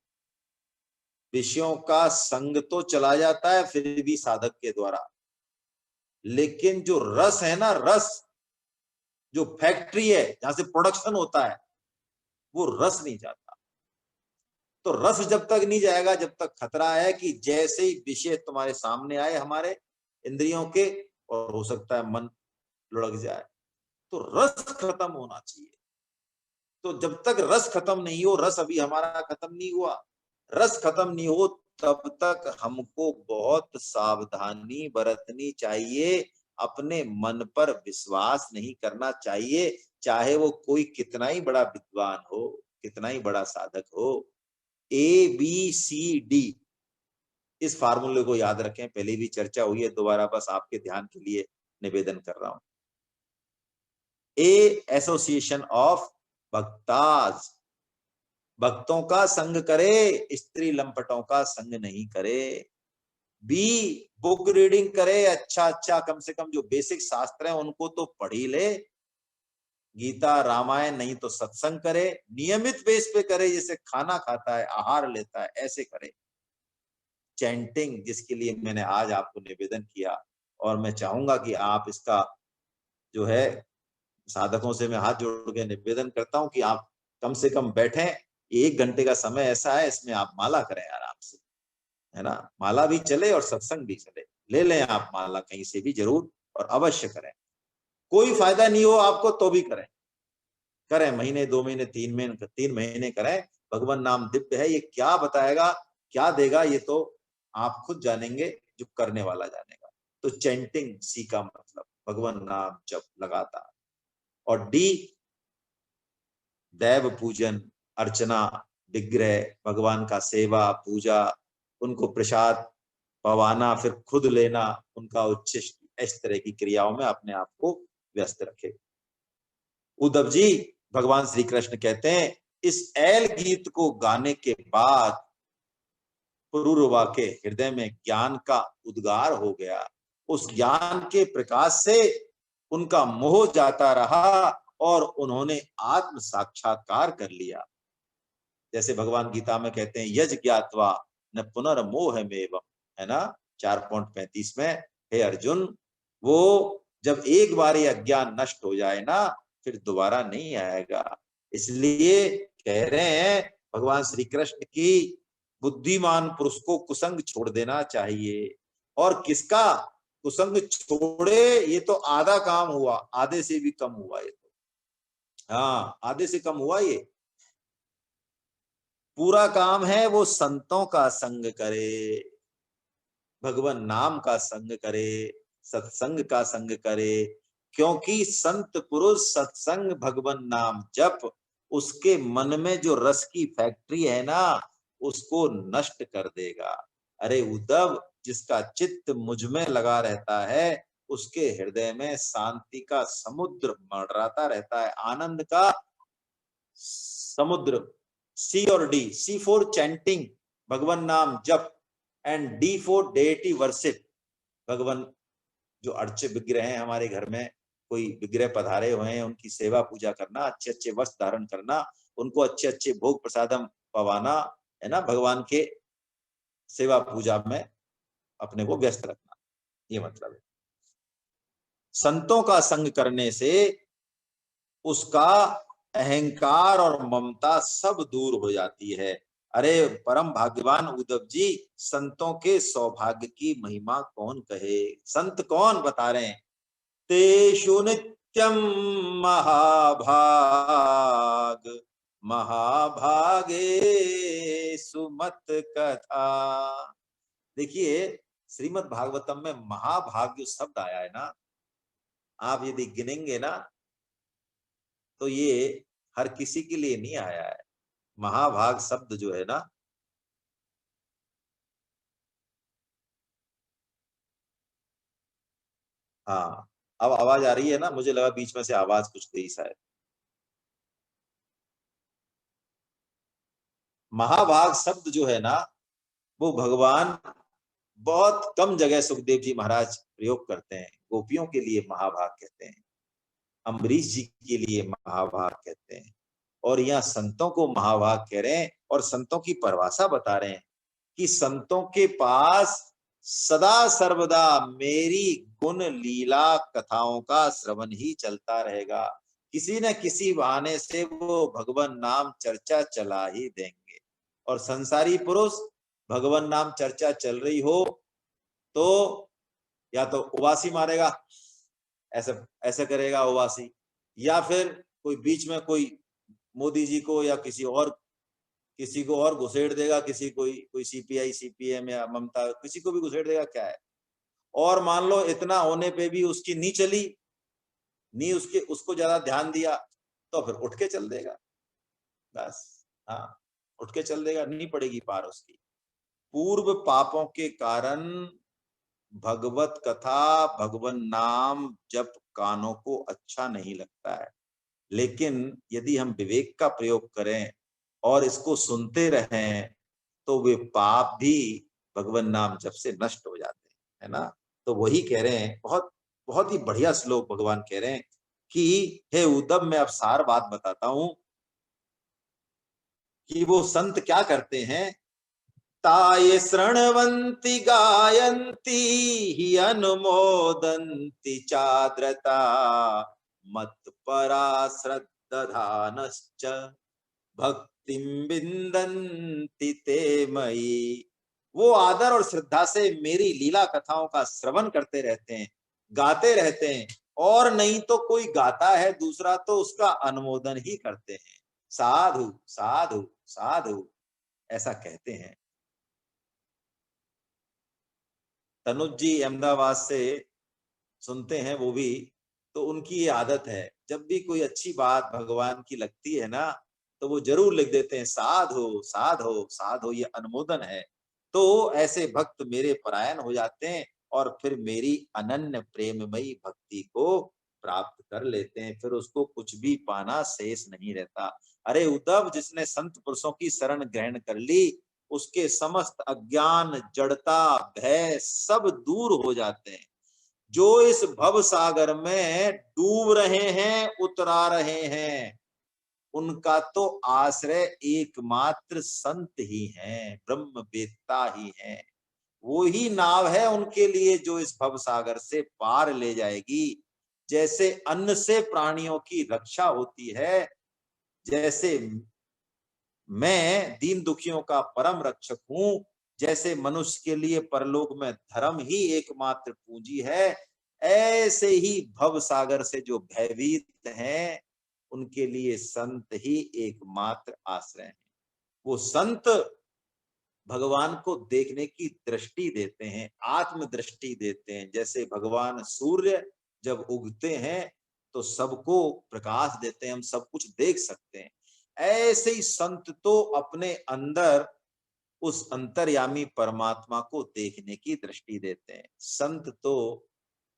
विषयों का संग तो चला जाता है फिर भी साधक के द्वारा, लेकिन जो रस है ना, रस जो फैक्ट्री है जहां से प्रोडक्शन होता है, वो रस नहीं जाता। तो रस जब तक नहीं जाएगा, जब तक खतरा है कि जैसे ही विषय तुम्हारे सामने आए हमारे इंद्रियों के, और हो सकता है मन लुढ़क जाए, तो रस खत्म होना चाहिए। तो जब तक रस खत्म नहीं हो, रस अभी हमारा खत्म नहीं हुआ, रस खत्म नहीं हो तब तक हमको बहुत सावधानी बरतनी चाहिए, अपने मन पर विश्वास नहीं करना चाहिए, चाहे वो कोई कितना ही बड़ा विद्वान हो, कितना ही बड़ा साधक हो। ABCD, इस फार्मूले को याद रखें, पहले भी चर्चा हुई है, दोबारा बस आपके ध्यान के लिए निवेदन कर रहा हूं। ए, एसोसिएशन ऑफ भक्ताज, भक्तों का संग करे, स्त्री लंपटों का संग नहीं करे। बी, बुक रीडिंग करे, अच्छा अच्छा कम से कम जो बेसिक शास्त्र है उनको तो पढ़ ही ले, गीता रामायण, नहीं तो सत्संग करे, नियमित बेस पे करे, जैसे खाना खाता है, आहार लेता है, ऐसे करे। चैंटिंग, जिसके लिए मैंने आज आपको निवेदन किया, और मैं चाहूंगा कि आप इसका जो है, साधकों से मैं हाथ जोड़ के निवेदन करता हूं कि आप कम से कम बैठें, 1 घंटे का समय ऐसा है, इसमें आप माला करें आराम से, है ना। माला भी चले और सत्संग भी चले, ले लें आप माला कहीं से भी जरूर, और अवश्य करें। कोई फायदा नहीं हो आपको तो भी करें, करें, महीने 2 महीने 3 महीने करें। भगवान नाम दिव्य है, ये क्या बताएगा क्या देगा ये तो आप खुद जानेंगे, जो करने वाला जानेगा। तो चैंटिंग, सी का मतलब भगवान नाम जप लगातार। और डी, दैव पूजन, अर्चना, विग्रह, भगवान का सेवा पूजा, उनको प्रसाद पवाना, फिर खुद लेना, उनका उच्छिष्ट, इस तरह की क्रियाओं में अपने आप को व्यस्त रखे। उद्धव जी, भगवान श्री कृष्ण कहते हैं, इस ऐल गीत को गाने के बाद पुरूरवा के हृदय में ज्ञान का उद्गार हो गया। उस ज्ञान के प्रकाश से उनका मोह जाता रहा और उन्होंने आत्म साक्षात्कार कर लिया। जैसे भगवान गीता में कहते हैं यज ज्ञात्वा न पुनर्मोहमेवम्, है ना, 4.35 में, हे अर्जुन, वो जब एक बार ये अज्ञान नष्ट हो जाए ना, फिर दोबारा नहीं आएगा। इसलिए कह रहे हैं भगवान श्री कृष्ण की बुद्धिमान पुरुष को कुसंग छोड़ देना चाहिए। और किसका कुसंग छोड़े, ये तो आधा काम हुआ, आधे से भी कम हुआ ये तो, हाँ आधे से कम हुआ ये। पूरा काम है वो संतों का संग करे, भगवान नाम का संग करे, सत्संग का संग करे, क्योंकि संत पुरुष सत्संग भगवान नाम जप उसके मन में जो रस की फैक्ट्री है ना, उसको नष्ट कर देगा। अरे उद्धव, जिसका चित्त मुझ में लगा रहता है, उसके हृदय में शांति का समुद्र मंडराता रहता है, आनंद का समुद्र। सी और डी, सी फॉर चैंटिंग, भगवान नाम जप, and D for deity worship. भगवान जो अर्च्य विग्रह हैं हमारे घर में, कोई विग्रह पधारे हुए हैं, उनकी सेवा पूजा करना, अच्छे अच्छे वस्त्र धारण करना, उनको अच्छे अच्छे भोग प्रसादम पवाना, है ना, भगवान के सेवा पूजा में अपने को व्यस्त रखना, ये मतलब है। संतों का संग करने से उसका अहंकार और ममता सब दूर हो जाती है। अरे परम भाग्यवान उद्धव जी, संतों के सौभाग्य की महिमा कौन कहे। संत कौन बता रहे हैं, तेषु नित्यम महाभाग महाभागे सुमत कथा। देखिए श्रीमद् भागवतम में महाभाग्य शब्द आया है ना, आप यदि गिनेंगे ना तो ये हर किसी के लिए नहीं आया है। महाभाग शब्द जो है ना, हाँ अब आवाज आ रही है ना, मुझे लगा बीच में से आवाज कुछ गई शायद। महाभाग शब्द जो है ना, वो भगवान बहुत कम जगह सुखदेव जी महाराज प्रयोग करते हैं। गोपियों के लिए महाभाग कहते हैं, अम्बरीश जी के लिए महाभाग कहते हैं, और यहाँ संतों को महाभाग कह रहे हैं। और संतों की परिभाषा बता रहे हैं कि संतों के पास सदा सर्वदा मेरी गुण लीला कथाओं का श्रवण ही चलता रहेगा। किसी न किसी बहाने से वो भगवान नाम चर्चा चला ही देंगे। और संसारी पुरुष भगवान नाम चर्चा चल रही हो तो या तो उबासी मारेगा, ऐसे ऐसे करेगा उबासी, या फिर कोई बीच में कोई मोदी जी को या किसी को और घुसेड़ देगा, किसी कोई सीपीआई सीपीएम या ममता, किसी को भी घुसेड़ देगा, क्या है। और मान लो इतना होने पे भी उसकी नी चली, नी उसके उसको ज्यादा ध्यान दिया, तो फिर उठ के चल देगा, बस। हाँ, उठ के चल देगा, नहीं पड़ेगी पार उसकी। पूर्व पापों के कारण भगवत कथा भगवन नाम जब कानों को अच्छा नहीं लगता है, लेकिन यदि हम विवेक का प्रयोग करें और इसको सुनते रहें तो वे पाप भी भगवान नाम जब से नष्ट हो जाते हैं, है ना। तो वही कह रहे हैं, बहुत बहुत ही बढ़िया श्लोक भगवान कह रहे हैं कि हे उद्धव, मैं अब सार बात बताता हूं कि वो संत क्या करते हैं। ताये शृण्वन्ति गायन्ति हि अनुमोदन्ति चाद्रता मत्परा श्रद्धानश्च भक्तिं विन्दन्ति ते मयि। वो आदर और श्रद्धा से मेरी लीला कथाओं का श्रवण करते रहते हैं, गाते रहते हैं, और नहीं तो कोई गाता है दूसरा तो उसका अनुमोदन ही करते हैं, साधु साधु साधु ऐसा कहते हैं। तनुज जी अहमदाबाद से सुनते हैं वो भी, तो उनकी ये आदत है, जब भी कोई अच्छी बात भगवान की लगती है ना, तो वो जरूर लिख देते हैं साधु साधु साधु, ये अनुमोदन है। तो ऐसे भक्त मेरे परायण हो जाते हैं और फिर मेरी अनन्य प्रेममयी भक्ति को प्राप्त कर लेते हैं, फिर उसको कुछ भी पाना शेष नहीं रहता। अरे उद्धव, जिसने संत पुरुषों की शरण ग्रहण कर ली, उसके समस्त अज्ञान जड़ता भय सब दूर हो जाते हैं। जो इस भव सागर में डूब रहे हैं, उतरा रहे हैं, उनका तो आश्रय एकमात्र संत ही है, ब्रह्म वेत्ता ही है। वो ही नाव है उनके लिए जो इस भव सागर से पार ले जाएगी। जैसे अन्न से प्राणियों की रक्षा होती है, जैसे मैं दीन दुखियों का परम रक्षक हूं, जैसे मनुष्य के लिए परलोक में धर्म ही एकमात्र पूंजी है, ऐसे ही भव सागर से जो भयभीत हैं, उनके लिए संत ही एकमात्र आश्रय है। वो संत भगवान को देखने की दृष्टि देते हैं, आत्म दृष्टि देते हैं। जैसे भगवान सूर्य जब उगते हैं तो सबको प्रकाश देते हैं, हम सब कुछ देख सकते हैं। ऐसे ही संत तो अपने अंदर उस अंतर्यामी परमात्मा को देखने की दृष्टि देते हैं। संत तो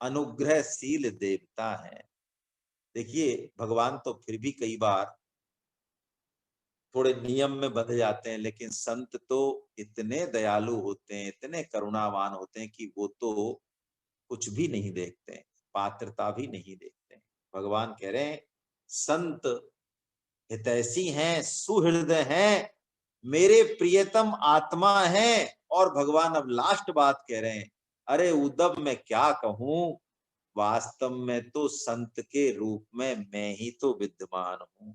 अनुग्रहशील देवता है। देखिए, भगवान तो फिर भी कई बार थोड़े नियम में बंध जाते हैं, लेकिन संत तो इतने दयालु होते हैं, इतने करुणावान होते हैं कि वो तो कुछ भी नहीं देखते हैं, पात्रता भी नहीं देखते हैं। भगवान कह रहे हैं संत हितैषी हैं, सुहृदय हैं, मेरे प्रियतम आत्मा हैं। और भगवान अब लास्ट बात कह रहे हैं, अरे उद्धव मैं क्या कहूं, वास्तव में तो संत के रूप में मैं ही तो विद्यमान हूं।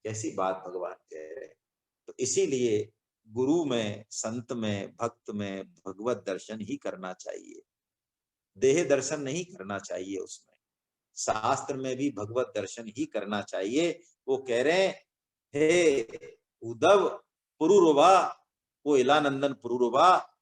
कैसी बात भगवान कह रहे हैं। तो इसीलिए गुरु में, संत में, भक्त में भगवत दर्शन ही करना चाहिए, देह दर्शन नहीं करना चाहिए। उसमें शास्त्र में भी भगवत दर्शन ही करना चाहिए। वो कह रहे हैं, हे उद्धव पुरुरवा, वो इलानंदन पुरुरवा,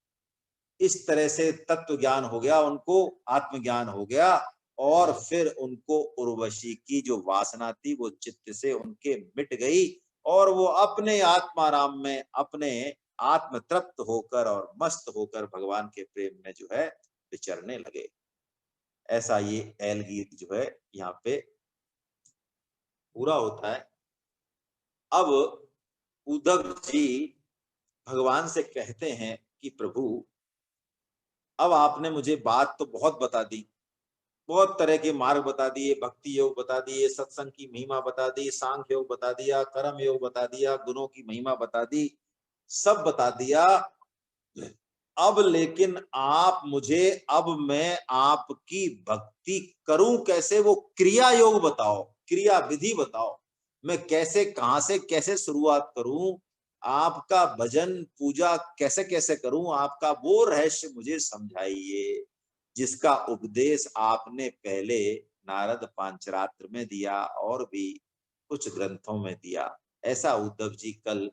इस तरह से तत्व ज्ञान हो गया उनको, आत्मज्ञान हो गया, और फिर उनको उर्वशी की जो वासना थी वो चित्त से उनके मिट गई, और वो अपने आत्माराम में अपने आत्म तृप्त होकर और मस्त होकर भगवान के प्रेम में जो है विचरने लगे। ऐसा ये ऐल गीत जो है यहाँ पे पूरा होता है। अब उद्धव जी भगवान से कहते हैं कि प्रभु, अब आपने मुझे बात तो बहुत बता दी, बहुत तरह के मार्ग बता दिए, भक्ति योग बता दिए, सत्संग की महिमा बता दी, सांख्य योग बता दिया, कर्म योग बता दिया, गुणों की महिमा बता दी, सब बता दिया। अब लेकिन आप मुझे, अब मैं आपकी भक्ति करूं कैसे, वो क्रिया योग बताओ, क्रिया विधि बताओ, मैं कैसे, कहां से कैसे शुरुआत करूं, आपका भजन पूजा कैसे कैसे करूं, आपका वो रहस्य मुझे समझाइए जिसका उपदेश आपने पहले नारद पांचरात्र में दिया और भी कुछ ग्रंथों में दिया। ऐसा उद्धव जी कल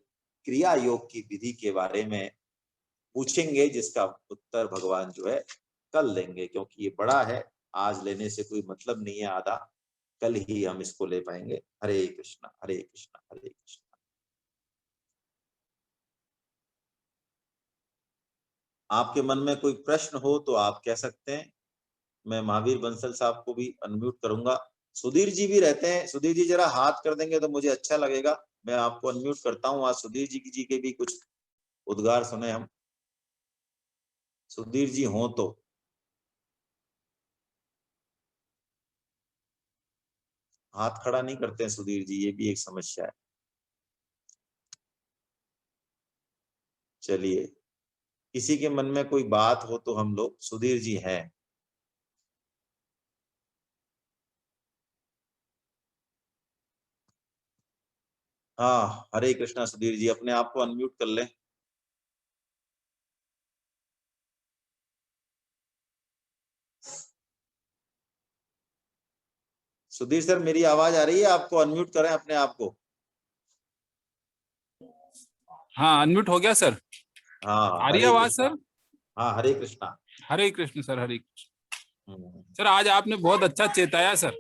क्रिया योग की विधि के बारे में पूछेंगे, जिसका उत्तर भगवान जो है कल देंगे, क्योंकि ये बड़ा है, आज लेने से कोई मतलब नहीं है, आधा कल ही हम इसको ले पाएंगे। हरे कृष्णा हरे कृष्णा हरे कृष्णा। आपके मन में कोई प्रश्न हो तो आप कह सकते हैं। मैं महावीर बंसल साहब को भी अनम्यूट करूंगा। सुधीर जी भी रहते हैं, सुधीर जी जरा हाथ कर देंगे तो मुझे अच्छा लगेगा। मैं आपको अनम्यूट करता हूँ। आज सुधीर जी के भी कुछ उद्गार सुने हम। सुधीर जी हो तो हाथ खड़ा नहीं करते हैं सुधीर जी, ये भी एक समस्या है। चलिए, किसी के मन में कोई बात हो तो हम लोग, सुधीर जी हैं। हाँ, हरे कृष्णा सुधीर जी, अपने आप को अनम्यूट कर लें। सुधीर सर, मेरी आवाज आ रही है आपको? अनम्यूट करें अपने आप को। हाँ, अनम्यूट हो गया सर। हाँ, आ रही है हरे आवाज कृष्णा। सर? हाँ, हरे कृष्णा। हरे कृष्ण सर, हरे कृष्ण। हम्म। सर, आज आपने बहुत अच्छा चेताया सर।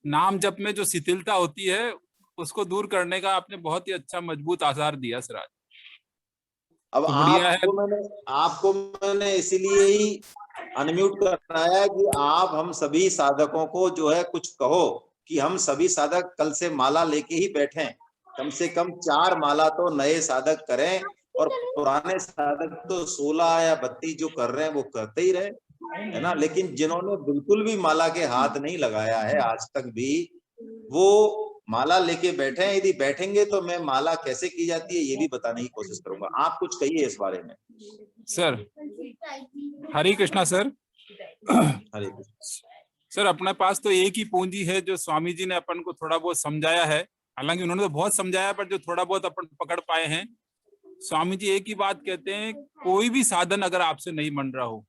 नाम जप में जो शिथिलता होती है उसको दूर करने का आपने बहुत ही अच्छा मजबूत आधार दिया सर आज। अब तो बढ़िया है। आपको मैंने इसीलिए ही अनम्यूट कराया कि आप हम सभी साधकों को जो है कुछ कहो, कि हम सभी साधक कल से माला लेके ही बैठें, कम से कम 4 माला तो नए साधक करें, और पुराने साधक तो 16 या 32 जो कर रहे हैं वो करते ही रहे, है ना। लेकिन जिन्होंने बिल्कुल भी माला के हाथ नहीं लगाया है आज तक भी, वो माला लेके बैठे हैं। यदि बैठेंगे तो मैं माला कैसे की जाती है ये भी बताने की कोशिश करूंगा। आप कुछ कहिए इस बारे में। सर हरे कृष्णा सर। हरे कृष्ण। सर अपने पास तो एक ही पूंजी है जो स्वामी जी ने अपन को थोड़ा बहुत समझाया है, हालांकि उन्होंने तो बहुत समझाया, पर जो थोड़ा बहुत अपन पकड़ पाए हैं। स्वामी जी एक ही बात कहते हैं, कोई भी साधन अगर आपसे नहीं बन रहा हो,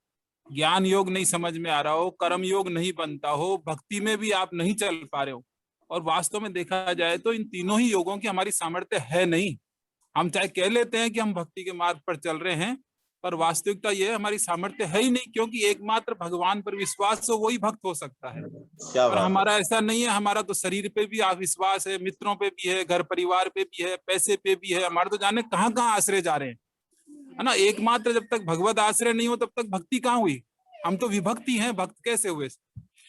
ज्ञान योग नहीं समझ में आ रहा हो, कर्म योग नहीं बनता हो, भक्ति में भी आप नहीं चल पा रहे हो, और वास्तव में देखा जाए तो इन तीनों ही योगों की हमारी सामर्थ्य है नहीं। हम चाहे कह लेते हैं कि हम भक्ति के मार्ग पर चल रहे हैं, पर वास्तविकता यह हमारी सामर्थ्य है ही नहीं, क्योंकि एकमात्र भगवान पर विश्वास हो वही भक्त हो सकता है। क्या पर बात हमारा ऐसा नहीं है। हमारा तो शरीर पे भी विश्वास है, मित्रों पे भी है, घर परिवार पे भी है, पैसे पे भी है, हमारे तो जाने कहाँ कहाँ आश्रय जा रहे हैं, है ना। एकमात्र जब तक भगवत आश्रय नहीं हो तब तक भक्ति कहाँ हुई। हम तो विभक्ति हैं, भक्त कैसे हुए।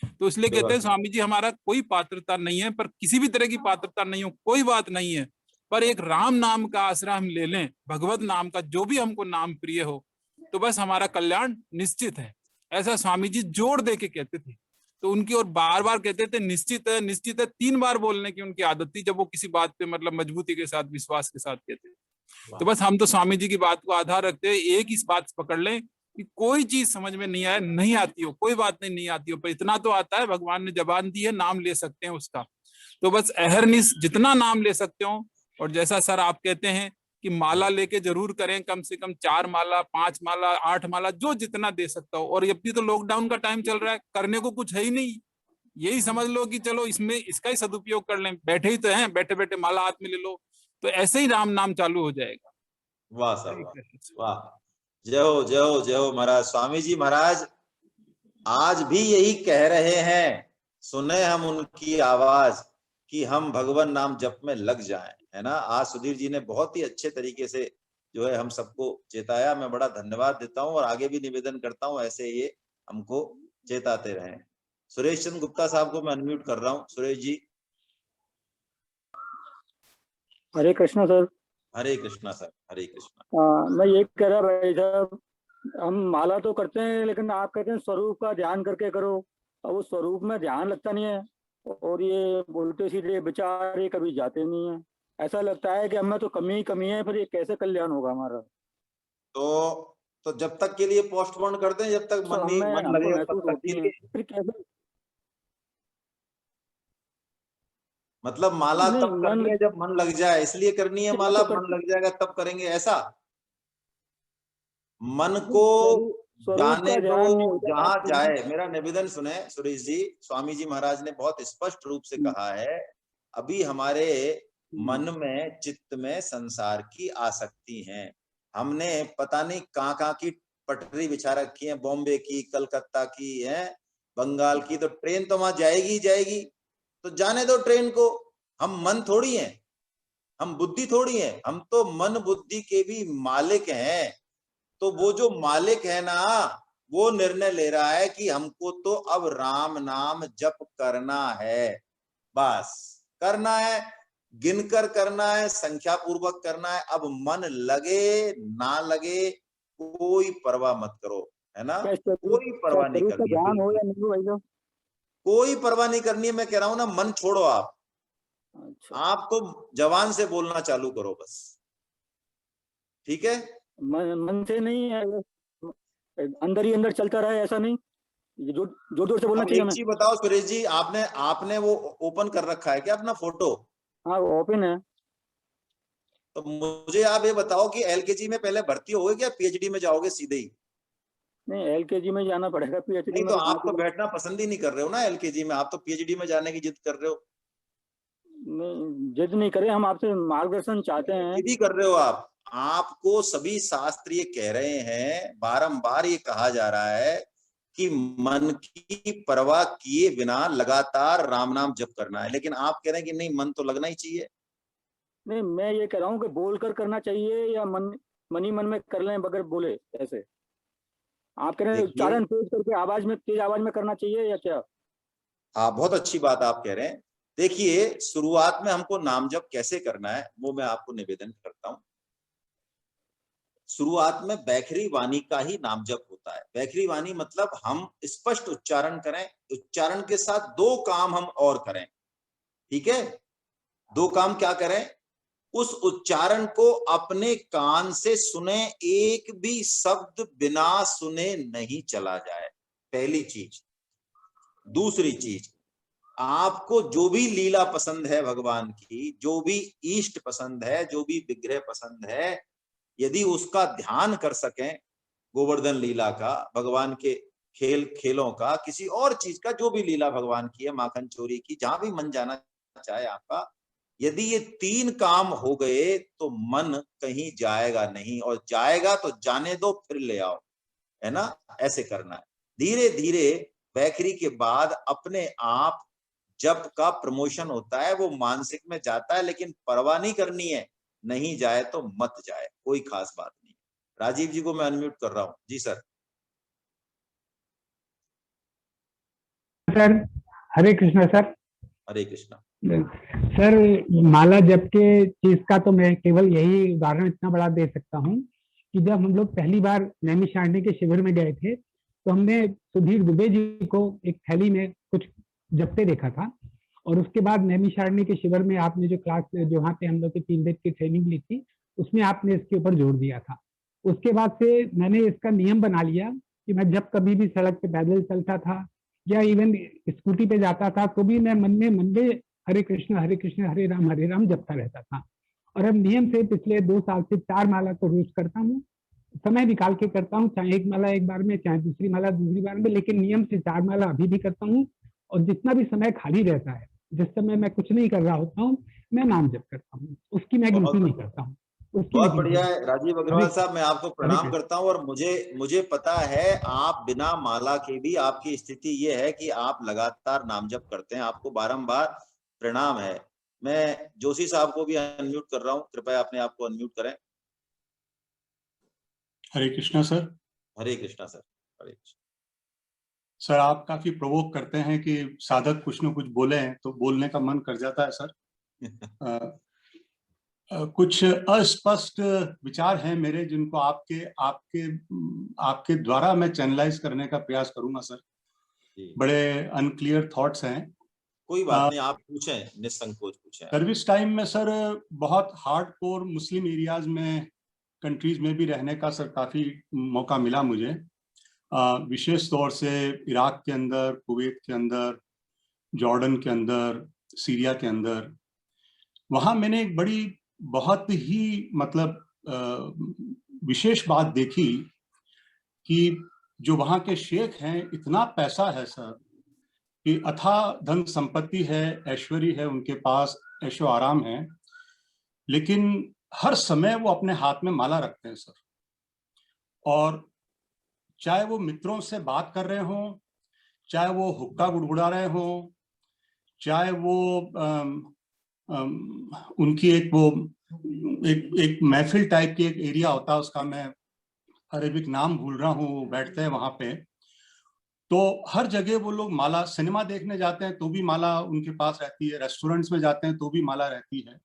तो इसलिए कहते हैं स्वामी जी हमारा कोई पात्रता नहीं है, पर किसी भी तरह की पात्रता नहीं हो कोई बात नहीं है, पर एक राम नाम का आश्रय हम ले लें, भगवत नाम का, जो भी हमको नाम प्रिय हो, तो बस हमारा कल्याण निश्चित है। ऐसा स्वामी जी जोर दे के कहते थे। तो उनकी और बार बार कहते थे निश्चित है, निश्चित है, 3 बार बोलने की उनकी आदत थी, जब वो किसी बात पे मतलब मजबूती के साथ, विश्वास के साथ कहते। तो बस हम तो स्वामी जी की बात को आधार रखते हुए एक ही बात पकड़ लें कि कोई चीज समझ में नहीं आए, नहीं आती हो, कोई बात नहीं आती हो, पर इतना तो आता है, भगवान ने जबान दी है, नाम ले सकते हैं उसका। तो बस अहरनिश जितना नाम ले सकते हो। और जैसा सर आप कहते हैं कि माला लेके जरूर करें, कम से कम 4 माला, 5 माला, 8 माला, जो जितना दे सकता हो। और अब भी तो लॉकडाउन का टाइम चल रहा है, करने को कुछ है ही नहीं, यही समझ लो कि चलो इसमें इसका ही सदुपयोग कर लें, बैठे ही तो हैं, बैठे बैठे माला हाथ में ले लो, तो ऐसे ही राम नाम चालू हो जाएगा। वाह साहब वाह, वाह। जय हो, जय हो, जय हो महाराज। स्वामी जी महाराज आज भी यही कह रहे हैं, सुने हम उनकी आवाज कि हम भगवान नाम जप में लग जाएं, है ना। आज सुधीर जी ने बहुत ही अच्छे तरीके से जो है हम सबको चेताया। मैं बड़ा धन्यवाद देता हूं और आगे भी निवेदन करता हूं ऐसे ये हमको चेताते रहें। सुरेश चंद्र गुप्ता साहब को मैं अनम्यूट कर रहा हूं। सुरेश जी। हरे कृष्णा सर। हरे कृष्णा सर, हरे कृष्णा। मैं ये कह रहा भाई साहब, हम माला तो करते हैं लेकिन आप कहते हैं स्वरूप का ध्यान करके करो, अब वो स्वरूप में ध्यान लगता नहीं है, और ये बोलते सीधे विचार ये कभी जाते नहीं है। ऐसा लगता है कि हमें तो कमी ही कमी है, फिर ये कैसे कल्याण होगा हमारा। तो जब तक के लिए पोस्टपोन करते हैं, जब तक तो मन नहीं हमें मन हमको लगेगा तब महसूस तक होती के है, लिए। फिर कैसे। मतलब माला नहीं तब मन करनी है जब मन लग जाए, इसलिए करनी है माला, तो मन करते लग जाएगा तब करेंगे ऐसा। मन नहीं, को स्वरूप जाने का दो ध्यान नहीं होता जहां बात पूरी। जाए। मेरा निवेदन सुने सुरेश जी, स्वामी जी महाराज ने बहुत स्पष्ट रूप से कहा है, अभी हमारे मन में, चित्त में संसार की आसक्ति है। हमने पता नहीं कहाँ कहाँ की पटरी बिछा रखी है, बॉम्बे की, कलकत्ता की है, बंगाल की। तो ट्रेन तो वहां जाएगी ही जाएगी, तो जाने दो ट्रेन को। हम मन थोड़ी हैं, हम बुद्धि थोड़ी हैं, हम तो मन बुद्धि के भी मालिक हैं। तो वो जो मालिक है ना, वो निर्णय ले रहा है कि हमको तो अब राम नाम जप करना है, बस करना है, गिनकर करना है, संख्या पूर्वक करना है। अब मन लगे ना लगे कोई परवाह मत करो, है ना। कोई परवाह नहीं स्वरूप का करनी है, ध्यान हो बिल्कुल या नहीं हो भाई साहब। कोई परवाह नहीं करनी है। मैं कह रहा हूं ना, मन छोड़ो अच्छा, आप तो जवान से बोलना चालू करो बस, ठीक है। मन से नहीं है, अंदर ही अंदर चलता रहे, ऐसा नहीं, जोर जोर जोर से बोलना अब चाहिए एक हमें। चीज बताओ सुरेश जी, आपने आपने वो ओपन कर रखा है क्या अपना फोटो? हाँ वो ओपन है। तो मुझे आप ये बताओ कि एलकेजी में पहले भर्ती होगे क्या पीएचडी में जाओगे सीधे ही? नहीं एलकेजी में जाना पड़ेगा, पीएचडी नहीं में तो तो कहाँ आप से तो बैठना पसंद ही नहीं कर रहे हो ना एलकेजी में, आप तो पीएचडी में जाने की जिद कर रहे हो। नहीं जिद नहीं करे, हम आपसे मार्गदर्शन चाहते हैं। जिद ही कर रहे हो आप। आपको सभी शास्त्र ये कह रहे हैं, बारंबार ये कहा जा रहा है कि मन की परवाह किए बिना लगातार राम नाम जप करना है, लेकिन आप कह रहे हैं कि नहीं, मन तो लगना ही चाहिए। नहीं मैं ये कह रहा हूँ कि बोल कर करना चाहिए या मन ही मन में कर लें बगैर बोले, ऐसे। आप कह रहे हैं देखिए, उच्चारण तेज करके आवाज में, तेज आवाज में करना चाहिए या क्या। हाँ बहुत अच्छी बात आप कह रहे हैं। देखिए, शुरुआत में हमको नाम जप कैसे करना है वो मैं आपको निवेदन करता हूं। शुरुआत में बैखरी वाणी का ही नाम जप होता है। बैखरी वाणी मतलब हम स्पष्ट उच्चारण करें, उच्चारण के साथ दो काम हम और करें, ठीक है। दो काम क्या करें? उस उच्चारण को अपने कान से सुने, एक भी शब्द बिना सुने नहीं चला जाए, पहली चीज। दूसरी चीज, आपको जो भी लीला पसंद है भगवान की, जो भी इष्ट पसंद है, जो भी विग्रह पसंद है, यदि उसका ध्यान कर सकें, गोवर्धन लीला का, भगवान के खेलों का, किसी और चीज का, जो भी लीला भगवान की है, माखन चोरी की, जहां भी मन जाना चाहे आपका, यदि ये तीन काम हो गए तो मन कहीं जाएगा नहीं, और जाएगा तो जाने दो, फिर ले आओ, है ना। ऐसे करना है। धीरे धीरे बैखरी के बाद अपने आप जप का प्रमोशन होता है, वो मानसिक में जाता है, लेकिन परवाह नहीं करनी है, नहीं जाए तो मत जाए, कोई खास बात नहीं। राजीव जी को मैं अनम्यूट कर रहा हूँ। जी सर। सर हरे कृष्णा सर। हरे कृष्णा सर माला जप के चीज का तो मैं केवल यही उदाहरण इतना बड़ा दे सकता हूँ कि जब हम लोग पहली बार नैमिषारण्य के शिविर में गए थे तो हमने सुधीर दुबे जी को एक थैली में कुछ जपते देखा था, और उसके बाद नैमिषारण्य के शिविर में आपने जो क्लास, जो वहाँ पे हम लोग की 3 दिन की ट्रेनिंग ली थी, उसमें आपने इसके ऊपर जोर दिया था। उसके बाद से मैंने इसका नियम बना लिया कि मैं जब कभी भी सड़क पे पैदल चलता था या इवन स्कूटी पे जाता था तो भी मैं मन में हरे कृष्ण हरे राम जपता रहता था। और अब नियम से पिछले 2 साल से 4 माला तो रोज करता हूँ, समय निकाल के करता हूँ, चाहे एक माला एक बार में, चाहे दूसरी माला दूसरी बार में, लेकिन नियम से 4 माला अभी भी करता हूँ। और जितना भी समय खाली रहता है, जिस समय मैं कुछ नहीं कर रहा होता हूँ, मैं नाम जप करता हूँ, उसकी मैं गिनती नहीं करता हूँ। बहुत बढ़िया है राजीव अग्रवाल साहब, मैं आपको प्रणाम करता हूँ। और मुझे पता है आप बिना माला के भी, आपकी स्थिति ये है कि आप लगातार नाम जप करते हैं, आपको बारंबार प्रणाम है। मैं जोशी साहब को भी अनम्यूट कर रहा हूँ, कृपया अपने आप को अनम्यूट करें। हरे कृष्णा सर। हरे कृष्णा सर। हरे कृष्णा सर, आप काफी प्रोवोक करते हैं कि साधक कुछ न कुछ बोले तो बोलने का मन कर जाता है सर। कुछ अस्पष्ट विचार हैं मेरे, जिनको आपके आपके आपके द्वारा मैं चैनलाइज करने का प्रयास करूंगा सर। बड़े अनक्लियर थॉट्स हैं। कोई बात नहीं, आप पूछें, निसंकोच पूछें। सर्विस टाइम में सर बहुत हार्डकोर मुस्लिम एरियाज में, कंट्रीज में भी रहने का सर काफी मौका मिला मुझे। विशेष तौर से इराक के अंदर, कुवैत के अंदर, जॉर्डन के अंदर, सीरिया के अंदर। वहां मैंने एक बड़ी बहुत ही मतलब विशेष बात देखी कि जो वहां के शेख हैं, इतना पैसा है सर कि अथाह धन संपत्ति है, ऐश्वर्य है उनके पास, ऐशो आराम है, लेकिन हर समय वो अपने हाथ में माला रखते हैं सर। और चाहे वो मित्रों से बात कर रहे हों, चाहे वो हुक्का गुड़गुड़ा रहे हों, चाहे वो उनकी एक महफिल टाइप की एक एरिया होता है, उसका मैं अरेबिक नाम भूल रहा हूँ, वो बैठते हैं वहां पे, तो हर जगह वो लोग माला, सिनेमा देखने जाते हैं तो भी माला उनके पास रहती है, रेस्टोरेंट्स में जाते हैं तो भी माला रहती है।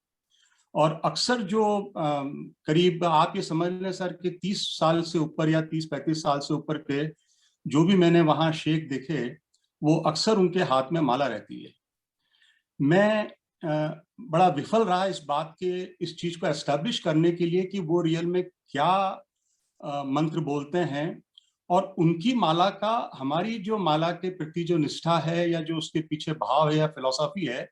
और अक्सर जो करीब आप ये समझ लें सर कि 30 साल से ऊपर या 30-35 साल से ऊपर के जो भी मैंने वहां शेख देखे, वो अक्सर उनके हाथ में माला रहती है। मैं बड़ा विफल रहा इस बात के, इस चीज को एस्टैब्लिश करने के लिए कि वो रियल में क्या मंत्र बोलते हैं, और उनकी माला का हमारी जो माला के प्रति जो निष्ठा है या जो उसके पीछे भाव है या फिलॉसफी है,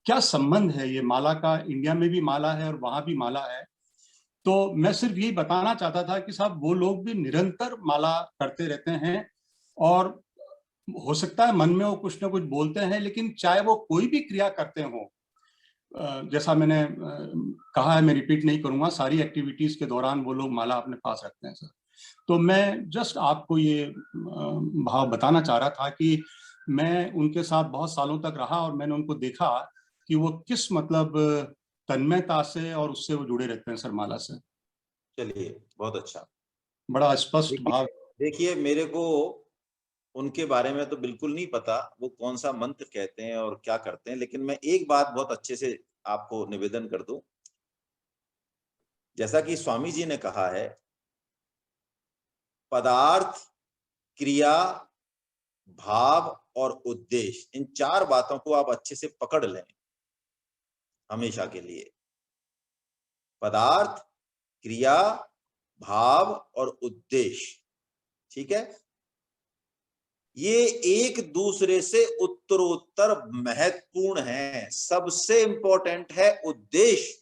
क्या संबंध है ये माला का। इंडिया में भी माला है और वहां भी माला है। तो मैं सिर्फ यही बताना चाहता था कि साहब वो लोग भी निरंतर माला करते रहते हैं, और हो सकता है मन में वो कुछ ना कुछ बोलते हैं, लेकिन चाहे वो कोई भी क्रिया करते हो, जैसा मैंने कहा है, मैं रिपीट नहीं करूंगा, सारी एक्टिविटीज के दौरान वो लोग माला अपने पास रखते हैं सर। तो मैं जस्ट आपको ये भाव बताना चाह रहा था कि मैं उनके साथ बहुत सालों तक रहा और मैंने उनको देखा कि वो किस मतलब तन्मयता से और उससे वो जुड़े रहते हैं सर माला से। चलिए, बहुत अच्छा, बड़ा स्पष्ट भाव। देखिए, मेरे को उनके बारे में तो बिल्कुल नहीं पता वो कौन सा मंत्र कहते हैं और क्या करते हैं, लेकिन मैं एक बात बहुत अच्छे से आपको निवेदन कर दूं। जैसा कि स्वामी जी ने कहा है पदार्थ, क्रिया, भाव और उद्देश्य, इन 4 बातों को आप अच्छे से पकड़ लें हमेशा के लिए। पदार्थ, क्रिया, भाव और उद्देश्य, ठीक है। ये एक दूसरे से उत्तरोत्तर महत्वपूर्ण है। सबसे इंपॉर्टेंट है उद्देश्य।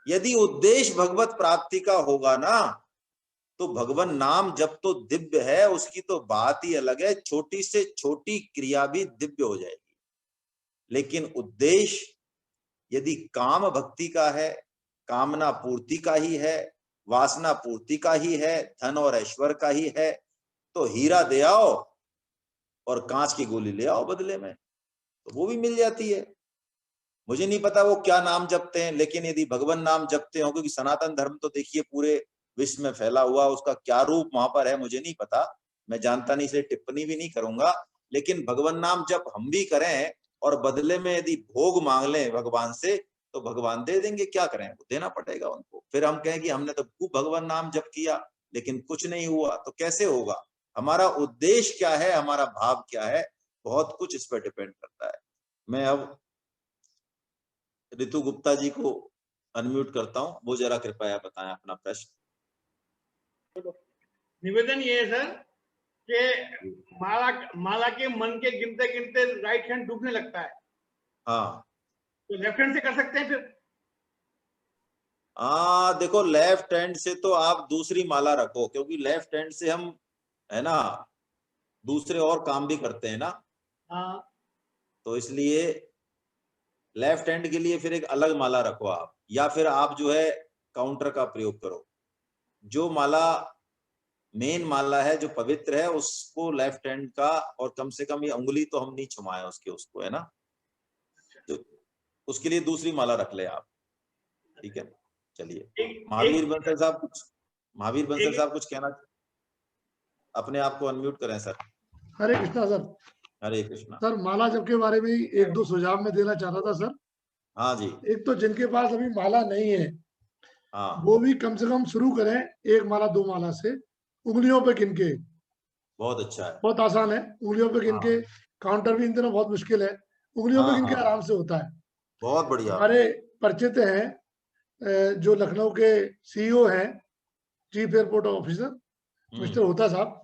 यदि उद्देश्य भगवत प्राप्ति का होगा ना, तो भगवान नाम जब तो दिव्य है, उसकी तो बात ही अलग है। छोटी से छोटी क्रिया भी दिव्य हो जाएगी। लेकिन उद्देश्य यदि काम भक्ति का है, कामना पूर्ति का ही है, वासना पूर्ति का ही है, धन और ऐश्वर्य का ही है, तो हीरा दे आओ और कांच की गोली ले आओ बदले में, तो वो भी मिल जाती है। मुझे नहीं पता वो क्या नाम जपते हैं, लेकिन यदि भगवान नाम जपते हो, क्योंकि सनातन धर्म तो देखिए पूरे विश्व में फैला हुआ, उसका क्या रूप वहां पर है मुझे नहीं पता, मैं जानता नहीं, इसलिए टिप्पणी भी नहीं करूंगा। लेकिन भगवान नाम जप हम भी करें और बदले में यदि भोग मांग लें भगवान से, तो भगवान दे देंगे। क्या करें, वो देना पड़ेगा उनको। फिर हम कहें कि हमने तो खूब भगवान नाम जप किया लेकिन कुछ नहीं हुआ, तो कैसे होगा? हमारा उद्देश्य क्या है, हमारा भाव क्या है, बहुत कुछ इस पर डिपेंड करता है। मैं अब रितु गुप्ता जी को अनम्यूट करता हूं, वो जरा कृपया बताएं अपना प्रश्न। निवेदन ये है सर कि माला के मन के गिनते गिनते राइट हैंड डूबने लगता है, हाँ, तो लेफ्ट हैंड से कर सकते हैं फिर? देखो लेफ्ट हैंड से तो आप दूसरी माला रखो, क्योंकि लेफ्ट हैंड से हम है ना दूसरे और काम भी करते हैं ना। हाँ, तो इसलिए लेफ्ट हैंड के लिए फिर एक अलग माला रखो आप, या फिर आप जो है काउंटर का प्रयोग करो। जो माला मेन माला है, जो पवित्र है, उसको लेफ्ट हैंड का, और कम से कम ये उंगली तो हम नहीं छुमाए उसको, है ना। तो उसके लिए दूसरी माला रख ले आप, ठीक है। चलिए महावीर बंसल साहब कुछ कहना, अपने आप को अनम्यूट करें सर। हरे कृष्णा सर। हरे कृष्णा सर, माला जप के बारे में एक दो सुझाव मैं देना चाह रहा था सर। हाँ जी। एक तो जिनके पास अभी माला नहीं है, हाँ, वो भी कम से कम शुरू करें 1 माला 2 माला से, उंगलियों पे गिन के। बहुत अच्छा है, बहुत आसान है, उंगलियों पे गिन के। काउंटर भी इन दिनों बहुत मुश्किल है, उंगलियों पे गिन के आराम से होता है। बहुत बढ़िया। हमारे परिचित हैं जो लखनऊ के सीईओ हैं, चीफ एयरपोर्ट ऑफिसर, मिस्टर होता साहब,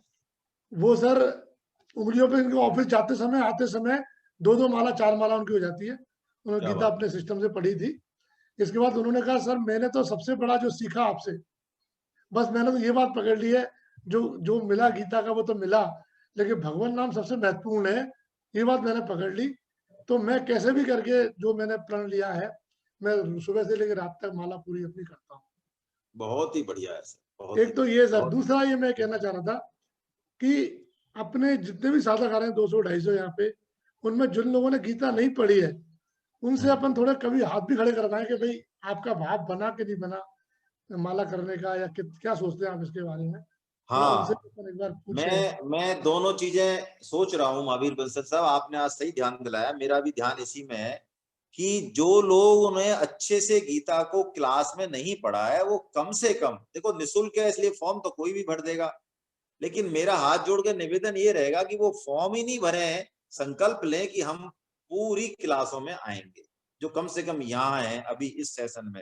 वो सर उंगलियों पे इनके ऑफिस जाते समय आते समय 2-2 माला 4 माला उनकी हो जाती है। उन्होंने गीता अपने सिस्टम से पढ़ी थी। इसके बाद उन्होंने कहा सर मैंने तो सबसे बड़ा जो सीखा आपसे, बस मैंने तो ये बात पकड़ ली है, जो मिला गीता का वो तो मिला, लेकिन भगवान नाम सबसे महत्वपूर्ण है, ये बात मैंने पकड़ ली। तो मैं कैसे भी करके जो मैंने प्रण लिया है, मैं सुबह से लेकर रात तक माला पूरी अपनी करता हूँ। बहुत ही बढ़िया है सर। एक तो ये सर, दूसरा ये मैं कहना चाह रहा था कि अपने जितने भी साधक आ रहे हैं 200-250 यहाँ पे, उनमें जिन लोगों ने गीता नहीं पढ़ी है, उनसे अपन थोड़ा कभी हाथ भी खड़े करवाएं कि भाई आपका भाव बना कि नहीं बना माला करने का, या क्या सोचते हैं आप इसके बारे में। हाँ, एक बार मैं दोनों चीजें सोच रहा हूँ महावीर बंसल साहब, आपने आज सही ध्यान दिलाया। मेरा भी ध्यान इसी में है कि जो लोग उन्हें अच्छे से गीता को क्लास में नहीं पढ़ा है, वो कम से कम, देखो निःशुल्क है इसलिए फॉर्म तो कोई भी भर देगा, लेकिन मेरा हाथ जोड़ के निवेदन ये रहेगा कि वो फॉर्म ही नहीं भरे हैं, संकल्प लें कि हम पूरी क्लासों में आएंगे। जो कम से कम यहाँ है अभी इस सेशन में,